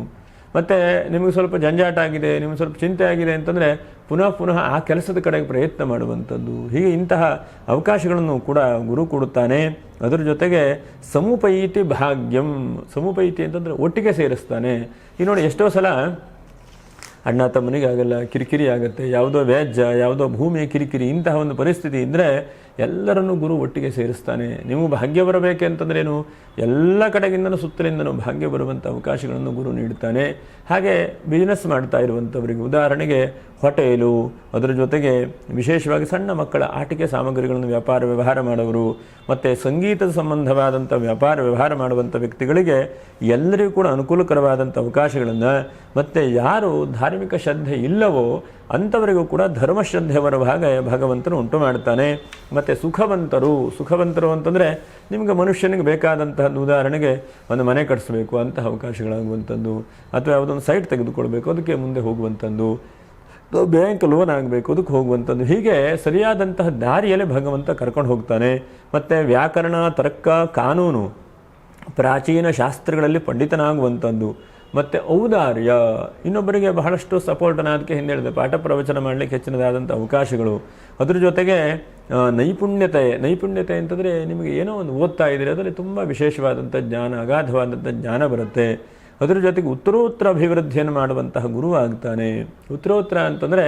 ಮತ್ತು ನಿಮಗೆ ಸ್ವಲ್ಪ ಜಂಜಾಟ ಆಗಿದೆ, ನಿಮಗೆ ಸ್ವಲ್ಪ ಚಿಂತೆ ಆಗಿದೆ ಅಂತಂದರೆ ಪುನಃ ಆ ಕೆಲಸದ ಕಡೆಗೆ ಪ್ರಯತ್ನ ಮಾಡುವಂಥದ್ದು. ಹೀಗೆ ಇಂತಹ ಅವಕಾಶಗಳನ್ನು ಕೂಡ ಗುರು ಕೊಡುತ್ತಾನೆ. ಅದರ ಜೊತೆಗೆ ಸಮುಪೈತಿ ಭಾಗ್ಯಂ. ಸಮುಪೈತಿ ಅಂತಂದರೆ ಒಟ್ಟಿಗೆ ಸೇರಿಸ್ತಾನೆ. ಈ ನೋಡಿ, ಎಷ್ಟೋ ಸಲ ಅಣ್ಣ ತಮ್ಮನಿಗೆ ಆಗಲ್ಲ, ಕಿರಿಕಿರಿ ಆಗುತ್ತೆ, ಯಾವುದೋ ವ್ಯಾಜ್ಯ, ಯಾವುದೋ ಭೂಮಿಯ ಕಿರಿಕಿರಿ, ಇಂತಹ ಒಂದು ಪರಿಸ್ಥಿತಿ ಇದ್ದರೆ ಎಲ್ಲರನ್ನೂ ಗುರು ಒಟ್ಟಿಗೆ ಸೇರಿಸ್ತಾನೆ. ನೀವು ಭಾಗ್ಯ ಬರಬೇಕೆ ಅಂತಂದ್ರೇನು? ಎಲ್ಲ ಕಡೆಗಿಂದನೂ ಸುತ್ತಲಿಂದನೂ ಭಾಗ್ಯ ಬರುವಂಥ ಅವಕಾಶಗಳನ್ನು ಗುರು ನೀಡ್ತಾನೆ. ಹಾಗೆ ಬಿಸ್ನೆಸ್ ಮಾಡ್ತಾ ಇರುವಂಥವರಿಗೆ, ಉದಾಹರಣೆಗೆ ಹೋಟೆಲು, ಅದರ ಜೊತೆಗೆ ವಿಶೇಷವಾಗಿ ಸಣ್ಣ ಮಕ್ಕಳ ಆಟಿಕೆ ಸಾಮಗ್ರಿಗಳನ್ನು ವ್ಯವಹಾರ ಮಾಡೋರು, ಮತ್ತು ಸಂಗೀತದ ಸಂಬಂಧವಾದಂಥ ವ್ಯವಹಾರ ಮಾಡುವಂಥ ವ್ಯಕ್ತಿಗಳಿಗೆ ಎಲ್ಲರಿಗೂ ಕೂಡ ಅನುಕೂಲಕರವಾದಂಥ ಅವಕಾಶಗಳನ್ನು, ಮತ್ತು ಯಾರು ಧಾರ್ಮಿಕ ಶ್ರದ್ಧೆ ಇಲ್ಲವೋ ಅಂಥವರಿಗೂ ಕೂಡ ಧರ್ಮಶ್ರದ್ಧೆ ಬರುವ ಹಾಗೆ ಭಗವಂತನು ಉಂಟು ಮಾಡ್ತಾನೆ. ಮತ್ತು ಸುಖವಂತರು ಅಂತಂದರೆ ನಿಮಗೆ ಮನುಷ್ಯನಿಗೆ ಬೇಕಾದಂತಹದ್ದು, ಉದಾಹರಣೆಗೆ ಒಂದು ಮನೆ ಕಟ್ಟಿಸ್ಬೇಕು ಅಂತಹ ಅವಕಾಶಗಳಾಗುವಂಥದ್ದು, ಅಥವಾ ಯಾವುದೊಂದು ಸೈಟ್ ತೆಗೆದುಕೊಳ್ಬೇಕು ಅದಕ್ಕೆ ಮುಂದೆ ಹೋಗುವಂಥದ್ದು, ಬ್ಯಾಂಕ್ ಲೋನ್ ಆಗಬೇಕು ಅದಕ್ಕೆ ಹೋಗುವಂಥದ್ದು. ಹೀಗೆ ಸರಿಯಾದಂತಹ ದಾರಿಯಲ್ಲಿ ಭಗವಂತ ಕರ್ಕೊಂಡು ಹೋಗ್ತಾನೆ. ಮತ್ತು ವ್ಯಾಕರಣ, ತರ್ಕ, ಕಾನೂನು, ಪ್ರಾಚೀನ ಶಾಸ್ತ್ರಗಳಲ್ಲಿ ಪಂಡಿತನಾಗುವಂಥದ್ದು, ಮತ್ತು ಔದಾರ್ಯ, ಇನ್ನೊಬ್ಬರಿಗೆ ಬಹಳಷ್ಟು ಸಪೋರ್ಟನ್ನು, ಅದಕ್ಕೆ ಹಿಂದೆ ಹೇಳಿದೆ ಪಾಠ ಪ್ರವಚನ ಮಾಡಲಿಕ್ಕೆ ಹೆಚ್ಚಿನದಾದಂಥ ಅವಕಾಶಗಳು. ಅದ್ರ ಜೊತೆಗೆ ನೈಪುಣ್ಯತೆ ಅಂತಂದರೆ ನಿಮಗೆ ಏನೋ ಒಂದು ಓದ್ತಾ ಇದ್ದೀರಿ, ಅದರಲ್ಲಿ ತುಂಬ ವಿಶೇಷವಾದಂಥ ಜ್ಞಾನ, ಅಗಾಧವಾದಂಥ ಜ್ಞಾನ ಬರುತ್ತೆ. ಅದರ ಜೊತೆಗೆ ಉತ್ತರೋತ್ತರ ಅಭಿವೃದ್ಧಿಯನ್ನು ಮಾಡುವಂತಹ ಗುರು ಆಗ್ತಾನೆ. ಉತ್ತರೋತ್ತರ ಅಂತಂದರೆ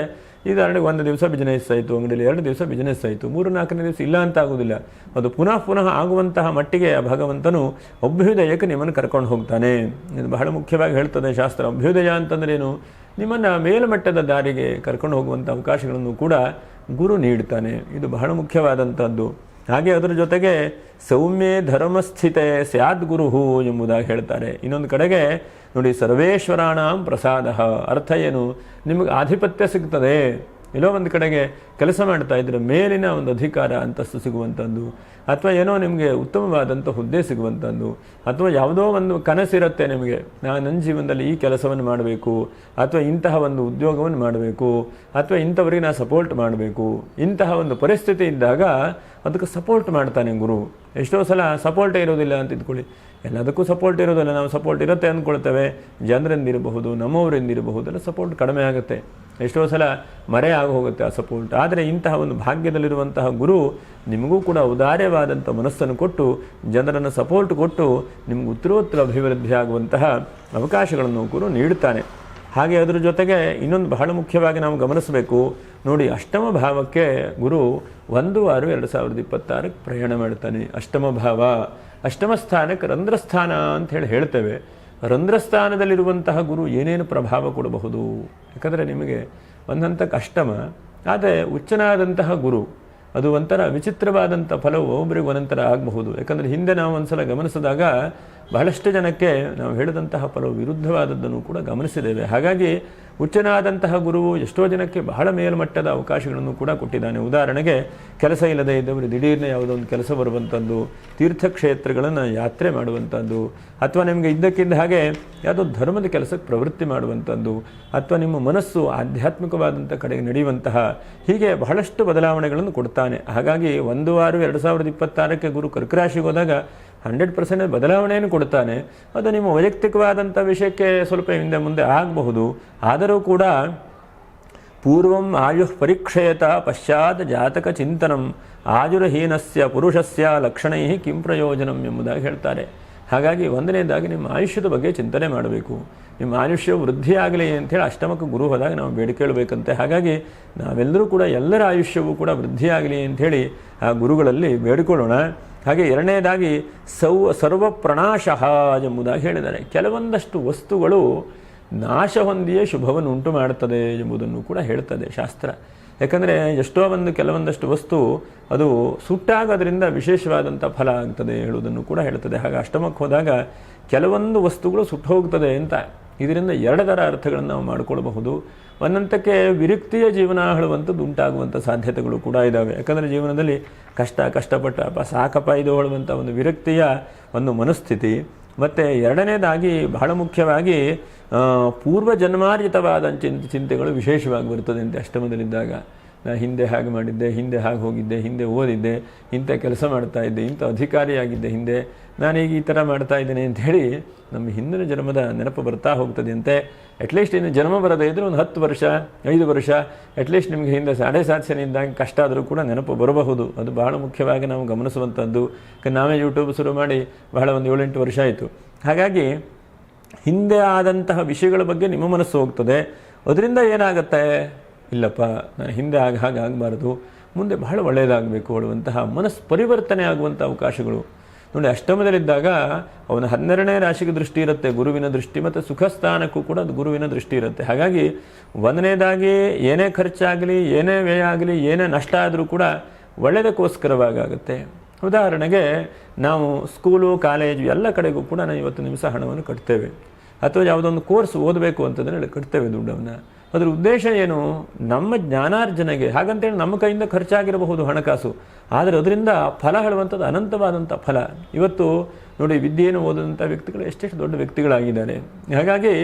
ಉದಾಹರಣೆಗೆ ಒಂದು ದಿವಸ ಬಿಸ್ನೆಸ್ ಆಯಿತು ಅಂಗಡಿಯಲ್ಲಿ, 2 ದಿವಸ ಬಿಸ್ನೆಸ್ ಆಯಿತು, 3-4ನೇ ದಿವಸ ಇಲ್ಲ ಅಂತ ಆಗೋದಿಲ್ಲ. ಅದು ಪುನಃ ಆಗುವಂತಹ ಮಟ್ಟಿಗೆ ಭಗವಂತನು ಅಭ್ಯುದಯಕ್ಕೆ ನಿಮ್ಮನ್ನು ಕರ್ಕೊಂಡು ಹೋಗ್ತಾನೆ. ಇದು ಬಹಳ ಮುಖ್ಯವಾಗಿ ಹೇಳ್ತದೆ ಶಾಸ್ತ್ರ. ಅಭ್ಯುದಯ ಅಂತಂದ್ರೇನು? ನಿಮ್ಮನ್ನು ಮೇಲ್ಮಟ್ಟದ ದಾರಿಗೆ ಕರ್ಕೊಂಡು ಹೋಗುವಂಥ ಅವಕಾಶಗಳನ್ನು ಕೂಡ ಗುರು ನೀಡ್ತಾನೆ. ಇದು ಬಹಳ ಮುಖ್ಯವಾದಂಥದ್ದು. ಹಾಗೆ ಅದರ ಜೊತೆಗೆ ಸೌಮ್ಯೇ ಧರ್ಮಸ್ಥಿತೆ ಸ್ಯಾದ್ ಗುರುಹು ಎಂಬುದಾಗಿ ಹೇಳ್ತಾರೆ. ಇನ್ನೊಂದು ಕಡೆಗೆ ನೋಡಿ, ಸರ್ವೇಶ್ವರಾಣಾಂ ಪ್ರಸಾದ. ಅರ್ಥ ಏನು? ನಿಮಗೆ ಆಧಿಪತ್ಯ ಸಿಗ್ತದೆ. ಎಲ್ಲೋ ಒಂದು ಕಡೆಗೆ ಕೆಲಸ ಮಾಡ್ತಾ ಇದ್ರೆ ಮೇಲಿನ ಒಂದು ಅಧಿಕಾರ, ಅಂತಸ್ತು ಸಿಗುವಂಥದ್ದು, ಅಥವಾ ಏನೋ ನಿಮಗೆ ಉತ್ತಮವಾದಂಥ ಹುದ್ದೆ ಸಿಗುವಂಥದ್ದು, ಅಥವಾ ಯಾವುದೋ ಒಂದು ಕನಸಿರುತ್ತೆ ನಿಮಗೆ, ನಾನು ನನ್ನ ಜೀವನದಲ್ಲಿ ಈ ಕೆಲಸವನ್ನು ಮಾಡಬೇಕು, ಅಥವಾ ಇಂತಹ ಒಂದು ಉದ್ಯೋಗವನ್ನು ಮಾಡಬೇಕು, ಅಥವಾ ಇಂಥವರಿಗೆ ನಾನು ಸಪೋರ್ಟ್ ಮಾಡಬೇಕು, ಇಂತಹ ಒಂದು ಪರಿಸ್ಥಿತಿ ಇದ್ದಾಗ ಅದಕ್ಕೆ ಸಪೋರ್ಟ್ ಮಾಡ್ತಾನೆ ಗುರು. ಎಷ್ಟೋ ಸಲ ಸಪೋರ್ಟೇ ಇರೋದಿಲ್ಲ ಅಂತ ಇದ್ಕೊಳ್ಳಿ, ಎಲ್ಲದಕ್ಕೂ ಸಪೋರ್ಟ್ ಇರೋದಿಲ್ಲ. ನಾವು ಸಪೋರ್ಟ್ ಇರುತ್ತೆ ಅಂದ್ಕೊಳ್ತೇವೆ, ಜನರಿಂದಿರಬಹುದು, ನಮ್ಮವರಿಂದಿರಬಹುದು, ಎಲ್ಲ ಸಪೋರ್ಟ್ ಕಡಿಮೆ ಆಗುತ್ತೆ. ಎಷ್ಟೋ ಸಲ ಮರೆ ಆಗಿ ಹೋಗುತ್ತೆ ಆ ಸಪೋರ್ಟ್. ಆದರೆ ಇಂತಹ ಒಂದು ಭಾಗ್ಯದಲ್ಲಿರುವಂತಹ ಗುರು ನಿಮಗೂ ಕೂಡ ಉದಾರ್ಯವಾದಂಥ ಮನಸ್ಸನ್ನು ಕೊಟ್ಟು, ಜನರನ್ನು ಸಪೋರ್ಟ್ ಕೊಟ್ಟು, ನಿಮ್ಗೆ ಉತ್ತರೋತ್ತರ ಅಭಿವೃದ್ಧಿ ಆಗುವಂತಹ ಅವಕಾಶಗಳನ್ನು ಗುರು ನೀಡುತ್ತಾನೆ. ಹಾಗೆ ಅದರ ಜೊತೆಗೆ ಇನ್ನೊಂದು ಬಹಳ ಮುಖ್ಯವಾಗಿ ನಾವು ಗಮನಿಸಬೇಕು ನೋಡಿ, ಅಷ್ಟಮ ಭಾವಕ್ಕೆ ಗುರು 1/6/2026 ಪ್ರಯಾಣ ಮಾಡ್ತಾನೆ. ಅಷ್ಟಮ ಭಾವ, ಅಷ್ಟಮ ಸ್ಥಾನಕ್ಕೆ ರಂಧ್ರಸ್ಥಾನ ಅಂತ ಹೇಳ್ತೇವೆ. ರಂಧ್ರಸ್ಥಾನದಲ್ಲಿರುವಂತಹ ಗುರು ಏನೇನು ಪ್ರಭಾವ ಕೊಡಬಹುದು? ಯಾಕಂದರೆ ನಿಮಗೆ ಒಂದು ಹಂತಕ್ಕೆ ಅಷ್ಟಮ, ಆದರೆ ಉಚ್ಚನಾದಂತಹ ಗುರು ಅದು ಒಂಥರ ವಿಚಿತ್ರವಾದಂಥ ಫಲವು ಒಬ್ಬರಿಗೆ ಒಂದೊಂಥರ ಆಗಬಹುದು. ಯಾಕಂದರೆ ಹಿಂದೆ ನಾವು ಒಂದ್ಸಲ ಗಮನಿಸಿದಾಗ ಬಹಳಷ್ಟು ಜನಕ್ಕೆ ನಾವು ಹೇಳಿದಂತಹ ಫಲವು ವಿರುದ್ಧವಾದದ್ದನ್ನು ಕೂಡ ಗಮನಿಸಿದ್ದೇವೆ. ಹಾಗಾಗಿ ಉಚ್ಚನಾದಂತಹ ಗುರುವು ಎಷ್ಟೋ ಜನಕ್ಕೆ ಬಹಳ ಮೇಲ್ಮಟ್ಟದ ಅವಕಾಶಗಳನ್ನು ಕೂಡ ಕೊಟ್ಟಿದ್ದಾನೆ. ಉದಾಹರಣೆಗೆ ಕೆಲಸ ಇಲ್ಲದೆ ಇದ್ದವರು ದಿಢೀರ್ನೆ ಯಾವುದೋ ಒಂದು ಕೆಲಸ ಬರುವಂಥದ್ದು, ತೀರ್ಥಕ್ಷೇತ್ರಗಳನ್ನು ಯಾತ್ರೆ ಮಾಡುವಂಥದ್ದು, ಅಥವಾ ನಿಮಗೆ ಇದ್ದಕ್ಕಿದ್ದ ಹಾಗೆ ಯಾವುದೋ ಧರ್ಮದ ಕೆಲಸಕ್ಕೆ ಪ್ರವೃತ್ತಿ ಮಾಡುವಂಥದ್ದು, ಅಥವಾ ನಿಮ್ಮ ಮನಸ್ಸು ಆಧ್ಯಾತ್ಮಿಕವಾದಂಥ ಕಡೆಗೆ ನಡೆಯುವಂತಹ, ಹೀಗೆ ಬಹಳಷ್ಟು ಬದಲಾವಣೆಗಳನ್ನು ಕೊಡ್ತಾನೆ. ಹಾಗಾಗಿ 1/6/2026 ಗುರು ಕರ್ಕರಾಶಿಗೆ ಹೋದಾಗ 100% ಬದಲಾವಣೆಯನ್ನು ಕೊಡ್ತಾನೆ. ಅದು ನಿಮ್ಮ ವೈಯಕ್ತಿಕವಾದಂಥ ವಿಷಯಕ್ಕೆ ಸ್ವಲ್ಪ ಹಿಂದೆ ಮುಂದೆ ಆಗಬಹುದು. ಆದರೂ ಕೂಡ ಪೂರ್ವಂ ಆಯುಃ ಪರೀಕ್ಷಯತ ಪಶ್ಚಾತ್ ಜಾತಕ ಚಿಂತನಂ ಆಯುರ್ಹೀನಸ್ಯ ಪುರುಷಸ್ಯ ಲಕ್ಷಣೈ ಕಿಂ ಪ್ರಯೋಜನಂ ಎಂಬುದಾಗಿ ಹೇಳ್ತಾರೆ. ಹಾಗಾಗಿ ಒಂದನೇದಾಗಿ ನಿಮ್ಮ ಆಯುಷ್ಯದ ಬಗ್ಗೆ ಚಿಂತನೆ ಮಾಡಬೇಕು. ನಿಮ್ಮ ಆಯುಷ್ಯ ವೃದ್ಧಿಯಾಗಲಿ ಅಂಥೇಳಿ ಅಷ್ಟಮಕ್ಕೆ ಗುರು ಹೋದಾಗ ನಾವು ಬೇಡಿಕೊಳ್ಳಬೇಕಂತೆ. ಹಾಗಾಗಿ ನಾವೆಲ್ಲರೂ ಕೂಡ ಎಲ್ಲರ ಆಯುಷ್ಯವೂ ಕೂಡ ವೃದ್ಧಿಯಾಗಲಿ ಅಂಥೇಳಿ ಆ ಗುರುಗಳಲ್ಲಿ ಬೇಡಿಕೊಳ್ಳೋಣ. ಹಾಗೆ ಎರಡನೇದಾಗಿ ಸರ್ವಪ್ರಣಾಶಃ ಎಂಬುದಾಗಿ ಹೇಳಿದ್ದಾರೆ. ಕೆಲವೊಂದಷ್ಟು ವಸ್ತುಗಳು ನಾಶ ಹೊಂದಿಯೇ ಶುಭವನ್ನು ಉಂಟು ಮಾಡುತ್ತದೆ ಎಂಬುದನ್ನು ಕೂಡ ಹೇಳ್ತದೆ ಶಾಸ್ತ್ರ. ಯಾಕಂದರೆ ಎಷ್ಟೋ ಕೆಲವೊಂದಷ್ಟು ವಸ್ತು ಅದು ಸುಟ್ಟಾಗೋದ್ರಿಂದ ವಿಶೇಷವಾದಂಥ ಫಲ ಆಗ್ತದೆ ಹೇಳುವುದನ್ನು ಕೂಡ ಹೇಳ್ತದೆ. ಹಾಗೆ ಅಷ್ಟಮಕ್ಕೆ ಹೋದಾಗ ಕೆಲವೊಂದು ವಸ್ತುಗಳು ಸುಟ್ಟು ಹೋಗ್ತದೆ ಅಂತ, ಇದರಿಂದ ಎರಡು ಥರ ಅರ್ಥಗಳನ್ನು ನಾವು ಮಾಡಿಕೊಳ್ಬಹುದು. ಒಂದಂತಕ್ಕೆ ವಿರಕ್ತಿಯ ಜೀವನ ಹೇಳುವಂಥದ್ದು ಉಂಟಾಗುವಂಥ ಸಾಧ್ಯತೆಗಳು ಕೂಡ ಇದ್ದಾವೆ. ಯಾಕಂದರೆ ಜೀವನದಲ್ಲಿ ಕಷ್ಟಪಟ್ಟ ಸಾಕಪ್ಪ ಇದು ಹೇಳುವಂಥ ಒಂದು ವಿರಕ್ತಿಯ ಒಂದು ಮನಸ್ಥಿತಿ. ಮತ್ತು ಎರಡನೇದಾಗಿ ಬಹಳ ಮುಖ್ಯವಾಗಿ ಪೂರ್ವ ಜನ್ಮಾರ್ಜಿತವಾದ ಚಿಂತೆಗಳು ವಿಶೇಷವಾಗಿ ಬರ್ತದೆ ಅಂತ ಅಷ್ಟಮದಲ್ಲಿದ್ದಾಗ. ನಾನು ಹಿಂದೆ ಹಾಗೆ ಮಾಡಿದ್ದೆ, ಹಿಂದೆ ಹಾಗೆ ಹೋಗಿದ್ದೆ, ಹಿಂದೆ ಓದಿದ್ದೆ, ಇಂಥ ಕೆಲಸ ಮಾಡ್ತಾ ಇದ್ದೆ, ಇಂಥ ಅಧಿಕಾರಿಯಾಗಿದ್ದೆ ಹಿಂದೆ, ನಾನೀಗ ಈ ಥರ ಮಾಡ್ತಾ ಇದ್ದೇನೆ ಅಂಥೇಳಿ ನಮ್ಮ ಹಿಂದಿನ ಜನ್ಮದ ನೆನಪು ಬರ್ತಾ ಹೋಗ್ತದೆ ಅಂತೆ. ಅಟ್ಲೀಸ್ಟ್ ಇನ್ನು ಜನ್ಮ ಬರದೇ ಇದ್ದರೆ ಒಂದು 10 ವರ್ಷ 5 ವರ್ಷ ಅಟ್ಲೀಸ್ಟ್ ನಿಮಗೆ ಹಿಂದೆ ಸಾಧನೆ ಕಷ್ಟ ಆದರೂ ಕೂಡ ನೆನಪು ಬರಬಹುದು. ಅದು ಬಹಳ ಮುಖ್ಯವಾಗಿ ನಾವು ಗಮನಿಸುವಂಥದ್ದು. ನಾವೇ ಯೂಟ್ಯೂಬ್ ಶುರು ಮಾಡಿ ಬಹಳ ಒಂದು 7-8 ವರ್ಷ ಆಯಿತು. ಹಾಗಾಗಿ ಹಿಂದೆ ಆದಂತಹ ವಿಷಯಗಳ ಬಗ್ಗೆ ನಿಮ್ಮ ಮನಸ್ಸು ಹೋಗ್ತದೆ. ಅದರಿಂದ ಏನಾಗುತ್ತೆ, ಇಲ್ಲಪ್ಪ ನಾನು ಹಿಂದೆ ಹಾಗೆ ಆಗಬಾರ್ದು, ಮುಂದೆ ಬಹಳ ಒಳ್ಳೆಯದಾಗಬೇಕು ಹೇಳುವಂತಹ ಮನಸ್ಸು ಪರಿವರ್ತನೆ ಆಗುವಂಥ ಅವಕಾಶಗಳು ನೋಡಿ. ಅಷ್ಟಮದಲ್ಲಿದ್ದಾಗ ಅವನ 12ನೇ ರಾಶಿಗೆ ದೃಷ್ಟಿ ಇರುತ್ತೆ, ಗುರುವಿನ ದೃಷ್ಟಿ, ಮತ್ತು ಸುಖಸ್ಥಾನಕ್ಕೂ ಕೂಡ ಅದು ಗುರುವಿನ ದೃಷ್ಟಿ ಇರುತ್ತೆ. ಹಾಗಾಗಿ ಒಂದನೇದಾಗಿ ಏನೇ ಖರ್ಚಾಗಲಿ, ಏನೇ ವ್ಯಯ ಆಗಲಿ, ಏನೇ ನಷ್ಟ ಆದರೂ ಕೂಡ ಒಳ್ಳೆಯದಕ್ಕೋಸ್ಕರವಾಗುತ್ತೆ. ಉದಾಹರಣೆಗೆ ನಾವು ಸ್ಕೂಲು, ಕಾಲೇಜು ಎಲ್ಲ ಕಡೆಗೂ ಕೂಡ ನಾವು ಇವತ್ತು ನಿಮಿಷ ಹಣವನ್ನು ಕಟ್ತೇವೆ. ಅಥವಾ ಯಾವುದೊಂದು ಕೋರ್ಸ್ ಓದಬೇಕು ಅಂತಂದರೆ ಕಟ್ತೇವೆ ದುಡ್ಡನ್ನು. ಅದರ ಉದ್ದೇಶ ಏನು, ನಮ್ಮ ಜ್ಞಾನಾರ್ಜನೆಗೆ. ಹಾಗಂತೇಳಿ ನಮ್ಮ ಕೈಯಿಂದ ಖರ್ಚಾಗಿರಬಹುದು ಹಣಕಾಸು, ಆದರೆ ಅದರಿಂದ ಫಲ ಹೇಳುವಂಥದ್ದು ಅನಂತವಾದಂಥ ಫಲ. ಇವತ್ತು ನೋಡಿ, ವಿದ್ಯೆಯನ್ನು ಓದಿದಂಥ ವ್ಯಕ್ತಿಗಳು ಎಷ್ಟೆಷ್ಟು ದೊಡ್ಡ ವ್ಯಕ್ತಿಗಳಾಗಿದ್ದಾರೆ. ಹಾಗಾಗಿ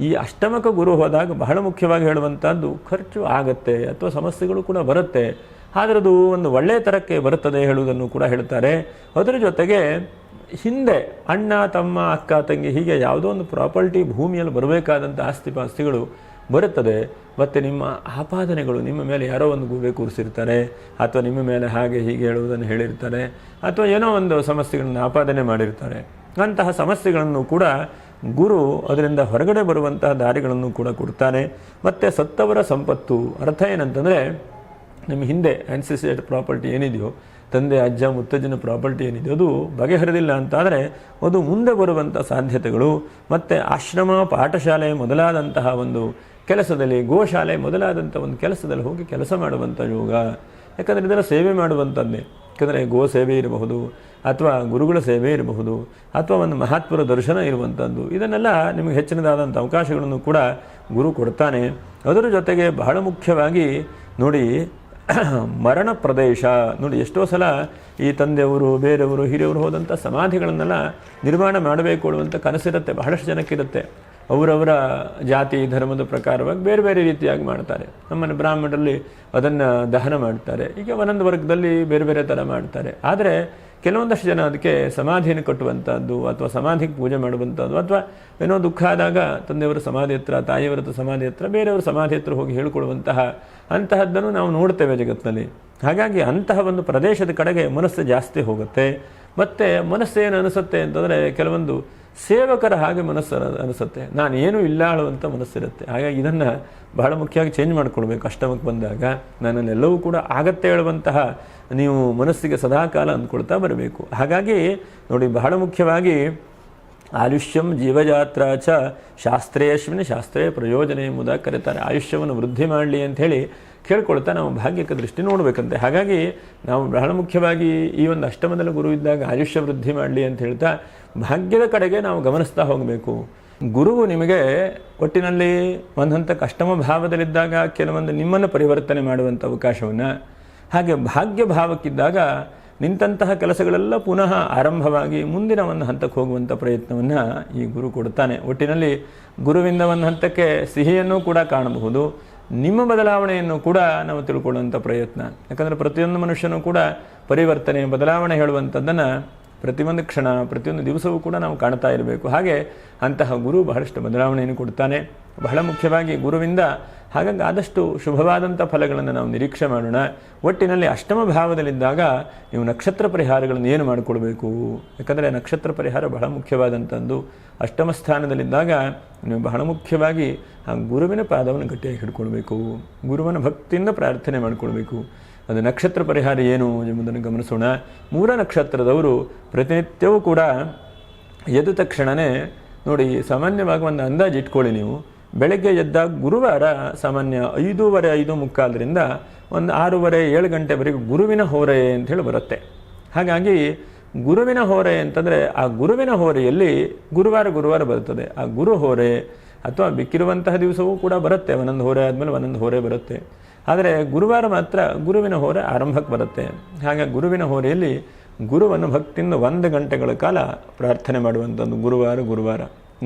ಈ ಅಷ್ಟಮಕ ಗುರು ಹೋದಾಗ ಬಹಳ ಮುಖ್ಯವಾಗಿ ಹೇಳುವಂಥದ್ದು ಖರ್ಚು ಆಗತ್ತೆ ಅಥವಾ ಸಮಸ್ಯೆಗಳು ಕೂಡ ಬರುತ್ತೆ, ಆದರೆ ಅದು ಒಂದು ಒಳ್ಳೆಯ ಥರಕ್ಕೆ ಬರುತ್ತದೆ ಹೇಳುವುದನ್ನು ಕೂಡ ಹೇಳ್ತಾರೆ. ಅದರ ಜೊತೆಗೆ ಹಿಂದೆ ಅಣ್ಣ ತಮ್ಮ ಅಕ್ಕ ತಂಗಿ ಹೀಗೆ ಯಾವುದೋ ಒಂದು ಪ್ರಾಪರ್ಟಿ ಭೂಮಿಯಲ್ಲಿ ಬರಬೇಕಾದಂಥ ಆಸ್ತಿಪಾಸ್ತಿಗಳು ಬರುತ್ತದೆ. ಮತ್ತು ನಿಮ್ಮ ಆಪಾದನೆಗಳು, ನಿಮ್ಮ ಮೇಲೆ ಯಾರೋ ಒಂದು ಗೂಬೆ ಕೂರಿಸಿರ್ತಾರೆ, ಅಥವಾ ನಿಮ್ಮ ಮೇಲೆ ಹಾಗೆ ಹೀಗೆ ಹೇಳುವುದನ್ನು ಹೇಳಿರ್ತಾರೆ, ಅಥವಾ ಏನೋ ಒಂದು ಸಮಸ್ಯೆಗಳನ್ನು ಆಪಾದನೆ ಮಾಡಿರ್ತಾರೆ. ಅಂತಹ ಸಮಸ್ಯೆಗಳನ್ನು ಕೂಡ ಗುರು ಅದರಿಂದ ಹೊರಗಡೆ ಬರುವಂತಹ ದಾರಿಗಳನ್ನು ಕೂಡ ಕೊಡ್ತಾನೆ. ಮತ್ತು ಸತ್ತವರ ಸಂಪತ್ತು ಅರ್ಥ ಏನಂತಂದರೆ, ನಿಮ್ಮ ಹಿಂದೆ ಆನ್ಸಿಸ್ಟರ್ ಪ್ರಾಪರ್ಟಿ ಏನಿದೆಯೋ, ತಂದೆ ಅಜ್ಜ ಮುತ್ತಜ್ಜನ ಪ್ರಾಪರ್ಟಿ ಏನಿದೆಯೋ ಅದು ಬಗೆಹರಿದಿಲ್ಲ ಅಂತಾದರೆ ಅದು ಮುಂದೆ ಬರುವಂಥ ಸಾಧ್ಯತೆಗಳು. ಮತ್ತು ಆಶ್ರಮ, ಪಾಠಶಾಲೆ ಮೊದಲಾದಂತಹ ಒಂದು ಕೆಲಸದಲ್ಲಿ, ಗೋಶಾಲೆ ಮೊದಲಾದಂಥ ಒಂದು ಕೆಲಸದಲ್ಲಿ ಹೋಗಿ ಕೆಲಸ ಮಾಡುವಂಥ ಯೋಗ. ಯಾಕಂದರೆ ಇದರ ಸೇವೆ ಮಾಡುವಂಥದ್ದೇ. ಯಾಕಂದರೆ ಗೋ ಸೇವೆ ಇರಬಹುದು, ಅಥವಾ ಗುರುಗಳ ಸೇವೆ ಇರಬಹುದು, ಅಥವಾ ಒಂದು ಮಹಾತ್ಮರ ದರ್ಶನ ಇರುವಂಥದ್ದು. ಇದನ್ನೆಲ್ಲ ನಿಮಗೆ ಹೆಚ್ಚಿನದಾದಂಥ ಅವಕಾಶಗಳನ್ನು ಕೂಡ ಗುರು ಕೊಡ್ತಾನೆ. ಅದರ ಜೊತೆಗೆ ಬಹಳ ಮುಖ್ಯವಾಗಿ ನೋಡಿ, ಮರಣ ಪ್ರದೇಶ ನೋಡಿ, ಎಷ್ಟೋ ಸಲ ಈ ತಂದೆಯವರು, ಬೇರೆಯವರು, ಹಿರಿಯವರು ಹೋದಂಥ ಸಮಾಧಿಗಳನ್ನೆಲ್ಲ ನಿರ್ಮಾಣ ಮಾಡಬೇಕು ಅನ್ನುವಂಥ ಕನಸಿರುತ್ತೆ, ಬಹಳಷ್ಟು ಜನಕ್ಕಿರುತ್ತೆ. ಅವರವರ ಜಾತಿ ಧರ್ಮದ ಪ್ರಕಾರವಾಗಿ ಬೇರೆ ಬೇರೆ ರೀತಿಯಾಗಿ ಮಾಡ್ತಾರೆ. ನಮ್ಮನ್ನು ಬ್ರಾಹ್ಮಣರಲ್ಲಿ ಅದನ್ನು ದಹನ ಮಾಡ್ತಾರೆ, ಈಗ ಒಂದೊಂದು ವರ್ಗದಲ್ಲಿ ಬೇರೆ ಬೇರೆ ಥರ ಮಾಡ್ತಾರೆ. ಆದರೆ ಕೆಲವೊಂದಷ್ಟು ಜನ ಅದಕ್ಕೆ ಸಮಾಧಿಯನ್ನು ಕಟ್ಟುವಂಥದ್ದು, ಅಥವಾ ಸಮಾಧಿಗೆ ಪೂಜೆ ಮಾಡುವಂಥದ್ದು, ಅಥವಾ ಏನೋ ದುಃಖ ಆದಾಗ ತಂದೆಯವರ ಸಮಾಧಿ ಹತ್ರ, ತಾಯಿಯವರ ಸಮಾಧಿ ಹತ್ರ, ಬೇರೆಯವರ ಸಮಾಧಿ ಹತ್ರ ಹೋಗಿ ಹೇಳಿಕೊಳ್ಳುವಂತಹ ಅಂತಹದ್ದನ್ನು ನಾವು ನೋಡ್ತೇವೆ ಜಗತ್ತಿನಲ್ಲಿ. ಹಾಗಾಗಿ ಅಂತಹ ಒಂದು ಪ್ರದೇಶದ ಕಡೆಗೆ ಮನಸ್ಸು ಜಾಸ್ತಿ ಹೋಗುತ್ತೆ. ಮತ್ತು ಮನಸ್ಸೇನು ಅನಿಸುತ್ತೆ ಅಂತಂದರೆ, ಕೆಲವೊಂದು ಸೇವಕರ ಹಾಗೆ ಮನಸ್ಸು ಅನಿಸುತ್ತೆ, ನಾನೇನು ಇಲ್ಲ ಹೇಳುವಂಥ ಮನಸ್ಸಿರುತ್ತೆ. ಹಾಗಾಗಿ ಇದನ್ನು ಬಹಳ ಮುಖ್ಯವಾಗಿ ಚೇಂಜ್ ಮಾಡಿಕೊಡ್ಬೇಕು. ಅಷ್ಟಮಕ್ಕೆ ಬಂದಾಗ ನನ್ನಲ್ಲೆಲ್ಲವೂ ಕೂಡ ಆಗತ್ತೆ ಹೇಳುವಂತಹ ನೀವು ಮನಸ್ಸಿಗೆ ಸದಾಕಾಲ ಅಂದ್ಕೊಳ್ತಾ ಬರಬೇಕು. ಹಾಗಾಗಿ ನೋಡಿ, ಬಹಳ ಮುಖ್ಯವಾಗಿ ಆಯುಷ್ಯಂ ಜೀವಜಾತ್ರಾ ಚ ಶಾಸ್ತ್ರೇಯಶ್ವಿನಿ ಶಾಸ್ತ್ರೇ ಪ್ರಯೋಜನ ಎಂಬುದಾಗಿ ಕರೀತಾರೆ. ಆಯುಷ್ಯವನ್ನು ವೃದ್ಧಿ ಮಾಡಲಿ ಅಂಥೇಳಿ ಕೇಳ್ಕೊಳ್ತಾ ನಾವು ಭಾಗ್ಯಕ್ಕೆ ದೃಷ್ಟಿ ನೋಡಬೇಕಂತೆ. ಹಾಗಾಗಿ ನಾವು ಬಹಳ ಮುಖ್ಯವಾಗಿ ಈ ಒಂದು ಅಷ್ಟಮದಲ್ಲಿ ಗುರು ಇದ್ದಾಗ ಆಯುಷ್ಯ ವೃದ್ಧಿ ಮಾಡಲಿ ಅಂತ ಹೇಳ್ತಾ ಭಾಗ್ಯದ ಕಡೆಗೆ ನಾವು ಗಮನಿಸ್ತಾ ಹೋಗಬೇಕು. ಗುರುವು ನಿಮಗೆ ಒಟ್ಟಿನಲ್ಲಿ ಒಂದು ಹಂತಕ್ಕೆ ಅಷ್ಟಮ ಭಾವದಲ್ಲಿದ್ದಾಗ ಕೆಲವೊಂದು ನಿಮ್ಮನ್ನು ಪರಿವರ್ತನೆ ಮಾಡುವಂಥ ಅವಕಾಶವನ್ನು, ಹಾಗೆ ಭಾಗ್ಯ ಭಾವಕ್ಕಿದ್ದಾಗ ನಿಂತಹ ಕೆಲಸಗಳೆಲ್ಲ ಪುನಃ ಆರಂಭವಾಗಿ ಮುಂದಿನ ಒಂದು ಹಂತಕ್ಕೆ ಹೋಗುವಂಥ ಪ್ರಯತ್ನವನ್ನು ಈ ಗುರು ಕೊಡ್ತಾನೆ. ಒಟ್ಟಿನಲ್ಲಿ ಗುರುವಿಂದ ಒಂದು ಹಂತಕ್ಕೆ ಸಿಹಿಯನ್ನು ಕೂಡ ಕಾಣಬಹುದು, ನಿಮ್ಮ ಬದಲಾವಣೆಯನ್ನು ಕೂಡ ನಾವು ತಿಳ್ಕೊಳ್ಳುವಂಥ ಪ್ರಯತ್ನ. ಯಾಕಂದರೆ ಪ್ರತಿಯೊಂದು ಮನುಷ್ಯನೂ ಕೂಡ ಪರಿವರ್ತನೆ, ಬದಲಾವಣೆ ಹೇಳುವಂಥದ್ದನ್ನು ಪ್ರತಿಯೊಂದು ಕ್ಷಣ, ಪ್ರತಿಯೊಂದು ದಿವಸವೂ ಕೂಡ ನಾವು ಕಾಣ್ತಾ ಇರಬೇಕು. ಹಾಗೆ ಅಂತಹ ಗುರು ಬಹಳಷ್ಟು ಬದಲಾವಣೆಯನ್ನು ಕೊಡ್ತಾನೆ. ಬಹಳ ಮುಖ್ಯವಾಗಿ ಗುರುವಿಂದ ಹಾಗಾಗಿ ಆದಷ್ಟು ಶುಭವಾದಂಥ ಫಲಗಳನ್ನು ನಾವು ನಿರೀಕ್ಷೆ ಮಾಡೋಣ. ಒಟ್ಟಿನಲ್ಲಿ ಅಷ್ಟಮ ಭಾವದಲ್ಲಿದ್ದಾಗ ನೀವು ನಕ್ಷತ್ರ ಪರಿಹಾರಗಳನ್ನು ಏನು ಮಾಡಿಕೊಳ್ಬೇಕು, ಯಾಕಂದರೆ ನಕ್ಷತ್ರ ಪರಿಹಾರ ಬಹಳ ಮುಖ್ಯವಾದಂಥದ್ದು. ಅಷ್ಟಮ ಸ್ಥಾನದಲ್ಲಿದ್ದಾಗ ನೀವು ಬಹಳ ಮುಖ್ಯವಾಗಿ ಆ ಗುರುವಿನ ಪಾದವನ್ನು ಗಟ್ಟಿಯಾಗಿ ಹಿಡ್ಕೊಳ್ಬೇಕು, ಗುರುವಿನ ಭಕ್ತಿಯಿಂದ ಪ್ರಾರ್ಥನೆ ಮಾಡಿಕೊಳ್ಬೇಕು. ಅದು ನಕ್ಷತ್ರ ಪರಿಹಾರ ಏನು ಎಂಬುದನ್ನು ಗಮನಿಸೋಣ. 3 ನಕ್ಷತ್ರದವರು ಪ್ರತಿನಿತ್ಯವೂ ಕೂಡ ಎದ್ದ ತಕ್ಷಣವೇ ನೋಡಿ, ಸಾಮಾನ್ಯವಾಗಿ ಒಂದು ಅಂದಾಜು ಇಟ್ಕೊಳ್ಳಿ ನೀವು. ಬೆಳಗ್ಗೆ ಎದ್ದಾಗ ಗುರುವಾರ ಸಾಮಾನ್ಯ 5:30 5:45ರಿಂದ ಒಂದು 6:30 7 ಗಂಟೆವರೆಗೂ ಗುರುವಿನ ಹೋರೆ ಅಂಥೇಳಿ ಬರುತ್ತೆ. ಹಾಗಾಗಿ ಗುರುವಿನ ಹೋರೆ ಅಂತಂದರೆ ಆ ಗುರುವಿನ ಹೋರೆಯಲ್ಲಿ ಗುರುವಾರ ಬರುತ್ತದೆ. ಆ ಗುರು ಹೋರೆ ಅಥವಾ ಬಿಕ್ಕಿರುವಂತಹ ದಿವಸವೂ ಕೂಡ ಬರುತ್ತೆ, ಒಂದೊಂದು ಹೋರೆ ಆದಮೇಲೆ ಒಂದೊಂದು ಹೋರೆ ಬರುತ್ತೆ. ಆದರೆ ಗುರುವಾರ ಮಾತ್ರ ಗುರುವಿನ ಹೋರೆ ಆರಂಭಕ್ಕೆ ಬರುತ್ತೆ. ಹಾಗಾಗಿ ಗುರುವಿನ ಹೋರೆಯಲ್ಲಿ ಗುರುವನ್ನು ಭಕ್ತಿಯಿಂದ 1 ಗಂಟೆಗಳ ಕಾಲ ಪ್ರಾರ್ಥನೆ ಮಾಡುವಂಥದ್ದು. ಗುರುವಾರ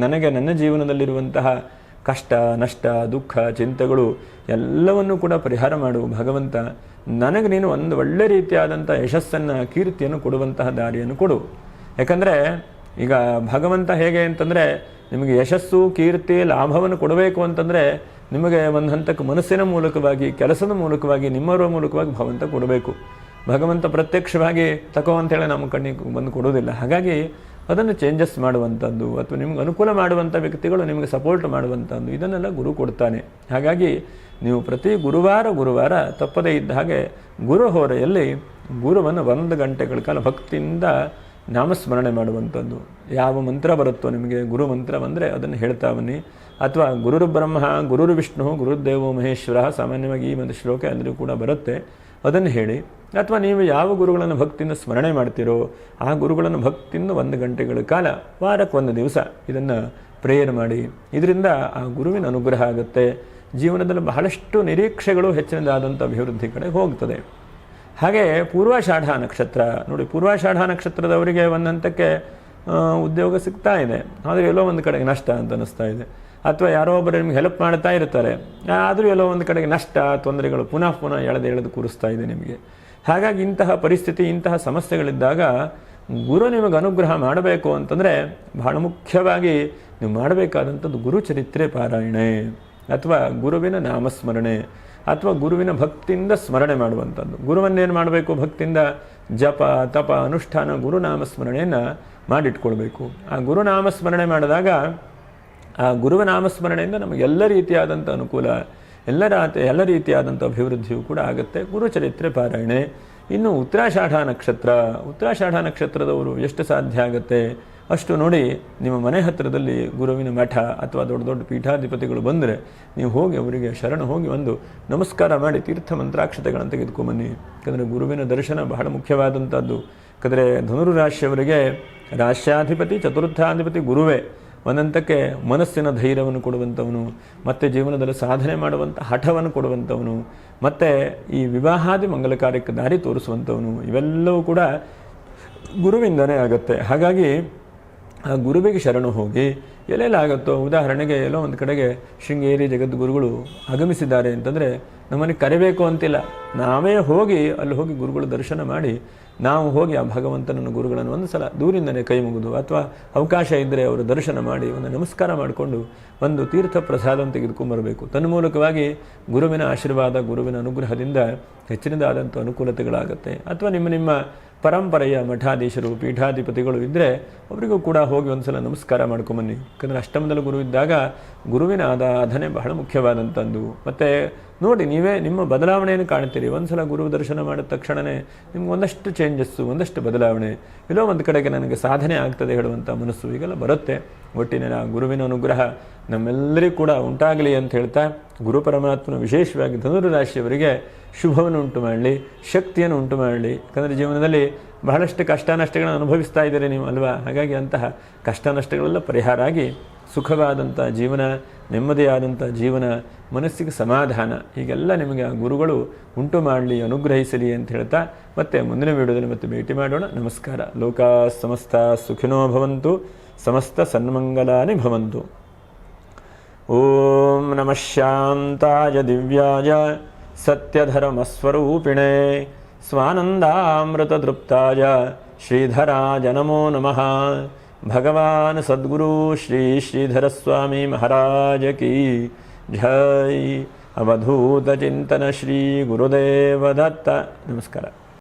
ನನಗೆ ನನ್ನ ಜೀವನದಲ್ಲಿರುವಂತಹ ಕಷ್ಟ ನಷ್ಟ ದುಃಖ ಚಿಂತೆಗಳು ಎಲ್ಲವನ್ನೂ ಕೂಡ ಪರಿಹಾರ ಮಾಡು ಭಗವಂತ, ನನಗೆ ನೀನು ಒಂದು ಒಳ್ಳೆ ರೀತಿಯಾದಂಥ ಯಶಸ್ಸನ್ನು ಕೀರ್ತಿಯನ್ನು ಕೊಡುವಂತಹ ದಾರಿಯನ್ನು ಕೊಡು. ಯಾಕಂದರೆ ಈಗ ಭಗವಂತ ಹೇಗೆ ಅಂತಂದರೆ ನಿಮಗೆ ಯಶಸ್ಸು ಕೀರ್ತಿ ಲಾಭವನ್ನು ಕೊಡಬೇಕು ಅಂತಂದರೆ ನಿಮಗೆ ಒಂದು ಹಂತಕ್ಕೆ ಮನಸ್ಸಿನ ಮೂಲಕವಾಗಿ ಕೆಲಸದ ಮೂಲಕವಾಗಿ ನಿಮ್ಮವರ ಮೂಲಕವಾಗಿ ಭಗವಂತ ಕೊಡಬೇಕು. ಭಗವಂತ ಪ್ರತ್ಯಕ್ಷವಾಗಿ ತಗೋ ಅಂತೇಳಿ ನಮ್ಮ ಕಣ್ಣಿಗೆ ಬಂದು ಕೊಡೋದಿಲ್ಲ. ಹಾಗಾಗಿ ಅದನ್ನು ಚೇಂಜಸ್ ಮಾಡುವಂಥದ್ದು ಅಥವಾ ನಿಮ್ಗೆ ಅನುಕೂಲ ಮಾಡುವಂಥ ವ್ಯಕ್ತಿಗಳು ನಿಮಗೆ ಸಪೋರ್ಟ್ ಮಾಡುವಂಥದ್ದು ಇದನ್ನೆಲ್ಲ ಗುರು ಕೊಡ್ತಾನೆ. ಹಾಗಾಗಿ ನೀವು ಪ್ರತಿ ಗುರುವಾರ ತಪ್ಪದೇ ಇದ್ದ ಹಾಗೆ ಗುರು ಹೋರೆಯಲ್ಲಿ ಗುರುವನ್ನು 1 ಗಂಟೆಗಳ ಕಾಲ ಭಕ್ತಿಯಿಂದ ನಾಮಸ್ಮರಣೆ ಮಾಡುವಂಥದ್ದು. ಯಾವ ಮಂತ್ರ ಬರುತ್ತೋ ನಿಮಗೆ ಗುರು ಮಂತ್ರ ಬಂದರೆ ಅದನ್ನು ಹೇಳ್ತಾ ಬನ್ನಿ. ಅಥವಾ ಗುರುರು ಬ್ರಹ್ಮ ಗುರುರು ವಿಷ್ಣು ಗುರುದೇವೋ ಮಹೇಶ್ವರ, ಸಾಮಾನ್ಯವಾಗಿ ಈ ಒಂದು ಶ್ಲೋಕ ಎಲ್ಲರೂ ಕೂಡ ಬರುತ್ತೆ, ಅದನ್ನು ಹೇಳಿ. ಅಥವಾ ನೀವು ಯಾವ ಗುರುಗಳನ್ನು ಭಕ್ತಿಯಿಂದ ಸ್ಮರಣೆ ಮಾಡ್ತೀರೋ ಆ ಗುರುಗಳನ್ನು ಭಕ್ತಿಯಿಂದ 1 ಗಂಟೆಗಳ ಕಾಲ ವಾರಕ್ಕೆ 1 ದಿವಸ ಇದನ್ನು ಪ್ರೇಯರ್ ಮಾಡಿ. ಇದರಿಂದ ಆ ಗುರುವಿನ ಅನುಗ್ರಹ ಆಗುತ್ತೆ. ಜೀವನದಲ್ಲಿ ಬಹಳಷ್ಟು ನಿರೀಕ್ಷೆಗಳು ಹೆಚ್ಚಿನದಾದಂಥ ಅಭಿವೃದ್ಧಿ ಕಡೆ ಹೋಗ್ತದೆ. ಹಾಗೆ ಪೂರ್ವಾಷಾಢ ನಕ್ಷತ್ರ ನೋಡಿ, ಪೂರ್ವಾಷಾಢ ನಕ್ಷತ್ರದವರಿಗೆ ಒಂದು ಹಂತಕ್ಕೆ ಉದ್ಯೋಗ ಸಿಗ್ತಾ ಇದೆ, ಆದರೆ ಎಲ್ಲೋ ಒಂದು ಕಡೆಗೆ ನಷ್ಟ ಅಂತ ಅನ್ನಿಸ್ತಾ ಇದೆ. ಅಥವಾ ಯಾರೋ ಒಬ್ಬರು ನಿಮ್ಗೆ ಹೆಲ್ಪ್ ಮಾಡ್ತಾ ಇರ್ತಾರೆ, ಆದರೂ ಎಲ್ಲೋ ಒಂದು ಕಡೆಗೆ ನಷ್ಟ ತೊಂದರೆಗಳು ಪುನಃ ಎಳೆದು ಕೂರಿಸ್ತಾ ಇದೆ ನಿಮಗೆ. ಹಾಗಾಗಿ ಇಂತಹ ಪರಿಸ್ಥಿತಿ ಇಂತಹ ಸಮಸ್ಯೆಗಳಿದ್ದಾಗ ಗುರು ನಿಮಗೆ ಅನುಗ್ರಹ ಮಾಡಬೇಕು ಅಂತಂದರೆ ಬಹಳ ಮುಖ್ಯವಾಗಿ ನೀವು ಮಾಡಬೇಕಾದಂಥದ್ದು ಗುರುಚರಿತ್ರೆ ಪಾರಾಯಣೆ ಅಥವಾ ಗುರುವಿನ ನಾಮಸ್ಮರಣೆ ಅಥವಾ ಗುರುವಿನ ಭಕ್ತಿಯಿಂದ ಸ್ಮರಣೆ ಮಾಡುವಂಥದ್ದು. ಗುರುವನ್ನೇನು ಮಾಡಬೇಕು? ಭಕ್ತಿಯಿಂದ ಜಪ ತಪ ಅನುಷ್ಠಾನ ಗುರುನಾಮಸ್ಮರಣೆಯನ್ನು ಮಾಡಿಟ್ಕೊಳ್ಬೇಕು. ಆ ಗುರುನಾಮಸ್ಮರಣೆ ಮಾಡಿದಾಗ ಆ ಗುರುವ ನಾಮಸ್ಮರಣೆಯಿಂದ ನಮಗೆಲ್ಲ ರೀತಿಯಾದಂಥ ಅನುಕೂಲ, ಎಲ್ಲ ರೀತಿಯಾದಂಥ ಅಭಿವೃದ್ಧಿಯೂ ಕೂಡ ಆಗುತ್ತೆ. ಗುರುಚರಿತ್ರೆ ಪಾರಾಯಣೆ. ಇನ್ನು ಉತ್ತರಾಷಾಢ ನಕ್ಷತ್ರದವರು ಎಷ್ಟು ಸಾಧ್ಯ ಆಗುತ್ತೆ ಅಷ್ಟು ನೋಡಿ, ನಿಮ್ಮ ಮನೆ ಹತ್ತಿರದಲ್ಲಿ ಗುರುವಿನ ಮಠ ಅಥವಾ ದೊಡ್ಡ ದೊಡ್ಡ ಪೀಠಾಧಿಪತಿಗಳು ಬಂದರೆ ನೀವು ಹೋಗಿ ಅವರಿಗೆ ಶರಣ ಹೋಗಿ ಒಂದು ನಮಸ್ಕಾರ ಮಾಡಿ ತೀರ್ಥ ಮಂತ್ರಾಕ್ಷತೆಗಳನ್ನು ತೆಗೆದುಕೊಂಬನ್ನಿ. ಯಾಕಂದರೆ ಗುರುವಿನ ದರ್ಶನ ಬಹಳ ಮುಖ್ಯವಾದಂಥದ್ದು. ಯಾಕಂದರೆ ಧನುರು ರಾಶಿಯವರಿಗೆ ರಾಶ್ಯಾಧಿಪತಿ ಚತುರ್ಥಾಧಿಪತಿ ಗುರುವೇ. ಒಂದಂತಕ್ಕೆ ಮನಸ್ಸಿನ ಧೈರ್ಯವನ್ನು ಕೊಡುವಂಥವನು, ಮತ್ತು ಜೀವನದಲ್ಲಿ ಸಾಧನೆ ಮಾಡುವಂಥ ಹಠವನ್ನು ಕೊಡುವಂಥವನು, ಮತ್ತು ಈ ವಿವಾಹಾದಿ ಮಂಗಲ ಕಾರ್ಯಕ್ಕೆ ದಾರಿ ತೋರಿಸುವಂಥವನು, ಇವೆಲ್ಲವೂ ಕೂಡ ಗುರುವಿಂದನೇ ಆಗುತ್ತೆ. ಹಾಗಾಗಿ ಆ ಗುರುವಿಗೆ ಶರಣು ಹೋಗಿ ಎಲ್ಲೆಲ್ಲಾಗುತ್ತೋ, ಉದಾಹರಣೆಗೆ ಎಲ್ಲೋ ಒಂದು ಕಡೆಗೆ ಶೃಂಗೇರಿ ಜಗದ್ಗುರುಗಳು ಆಗಮಿಸಿದ್ದಾರೆ ಅಂತಂದರೆ ನಮ್ಮನ್ನು ಕರಿಬೇಕು ಅಂತಿಲ್ಲ, ನಾವೇ ಹೋಗಿ ಅಲ್ಲಿ ಹೋಗಿ ಗುರುಗಳ ದರ್ಶನ ಮಾಡಿ ನಾವು ಹೋಗಿ ಆ ಭಗವಂತನನ್ನು ಗುರುಗಳನ್ನು ಒಂದು ಸಲ ದೂರಿಂದನೇ ಕೈ ಮುಗಿದು ಅಥವಾ ಅವಕಾಶ ಇದ್ದರೆ ಅವರ ದರ್ಶನ ಮಾಡಿ ಒಂದು ನಮಸ್ಕಾರ ಮಾಡಿಕೊಂಡು ಒಂದು ತೀರ್ಥ ಪ್ರಸಾದವನ್ನು ತೆಗೆದುಕೊಂಬರಬೇಕು. ತನ್ಮೂಲಕವಾಗಿ ಗುರುವಿನ ಆಶೀರ್ವಾದ ಗುರುವಿನ ಅನುಗ್ರಹದಿಂದ ಹೆಚ್ಚಿನದಾದಂಥ ಅನುಕೂಲತೆಗಳಾಗುತ್ತೆ. ಅಥವಾ ನಿಮ್ಮ ಪರಂಪರೆಯ ಮಠಾಧೀಶರು ಪೀಠಾಧಿಪತಿಗಳು ಇದ್ದರೆ ಅವರಿಗೂ ಕೂಡ ಹೋಗಿ ಒಂದು ಸಲ ನಮಸ್ಕಾರ ಮಾಡ್ಕೊಂಬನ್ನಿ. ಯಾಕಂದರೆ ಅಷ್ಟಮದಲ್ಲಿ ಗುರು ಇದ್ದಾಗ ಗುರುವಿನ ಆರಾಧನೆ ಬಹಳ ಮುಖ್ಯವಾದಂಥದ್ದು. ಮತ್ತು ನೋಡಿ, ನೀವೇ ನಿಮ್ಮ ಬದಲಾವಣೆಯನ್ನು ಕಾಣ್ತೀರಿ. ಒಂದು ಸಲ ಗುರು ದರ್ಶನ ಮಾಡಿದ ತಕ್ಷಣವೇ ನಿಮ್ಗೆ ಒಂದಷ್ಟು ಚೇಂಜಸ್ಸು, ಒಂದಷ್ಟು ಬದಲಾವಣೆ, ಎಲ್ಲೋ ಒಂದು ಕಡೆಗೆ ನನಗೆ ಸಾಧನೆ ಆಗ್ತದೆ ಹೇಳುವಂಥ ಮನಸ್ಸು ಈಗೆಲ್ಲ ಬರುತ್ತೆ. ಒಟ್ಟಿನ ಗುರುವಿನ ಅನುಗ್ರಹ ನಮ್ಮೆಲ್ಲರಿಗೂ ಕೂಡ ಉಂಟಾಗಲಿ ಅಂತ ಹೇಳ್ತಾ, ಗುರು ಪರಮಾತ್ಮನ ವಿಶೇಷವಾಗಿ ಧನುರು ರಾಶಿಯವರಿಗೆ ಶುಭವನ್ನು ಉಂಟು ಮಾಡಲಿ, ಶಕ್ತಿಯನ್ನು ಉಂಟು ಮಾಡಲಿ. ಯಾಕಂದರೆ ಜೀವನದಲ್ಲಿ ಬಹಳಷ್ಟು ಕಷ್ಟ ನಷ್ಟಗಳನ್ನು ಅನುಭವಿಸ್ತಾ ಇದ್ದೀರಿ ನೀವು ಅಲ್ವಾ. ಹಾಗಾಗಿ ಅಂತಹ ಕಷ್ಟ ನಷ್ಟಗಳೆಲ್ಲ ಪರಿಹಾರ ಆಗಿ ಸುಖವಾದಂಥ ಜೀವನ, ನೆಮ್ಮದಿಯಾದಂಥ ಜೀವನ, ಮನಸ್ಸಿಗೆ ಸಮಾಧಾನ, ಹೀಗೆಲ್ಲ ನಿಮಗೆ ಆ ಗುರುಗಳು ಉಂಟು ಮಾಡಲಿ, ಅನುಗ್ರಹಿಸಲಿ ಅಂತ ಹೇಳ್ತಾ ಮತ್ತೆ ಮುಂದಿನ ವಿಡಿಯೋದಲ್ಲಿ ಮತ್ತೆ ಭೇಟಿ ಮಾಡೋಣ. ನಮಸ್ಕಾರ. ಲೋಕಾ ಸಮಸ್ತ ಸುಖಿನೋ ಭವಂತು, ಸಮಸ್ತ ಸನ್ಮಂಗಲಾನಿ ಭವಂತು. ಓಂ ನಮಃ ಶಾಂತಾಯ ದಿವ್ಯಾಯ ಸತ್ಯಧರ್ಮಸ್ವರೂಪಿಣೇ ಸ್ವಾನಂದಾಮೃತತೃಪ್ತಾಯ ಶ್ರೀಧರಾಯ ನಮೋ ನಮಃ. ಭಗವಾನ್ ಸದ್ಗುರು ಶ್ರೀ ಶ್ರೀಧರ ಸ್ವಾಮಿ ಮಹಾರಾಜ ಕಿ ಜೈ. ಅವಧೂತ ಚಿಂತನ ಶ್ರೀ ಗುರುದೇವ ದತ್ತ. ನಮಸ್ಕಾರ.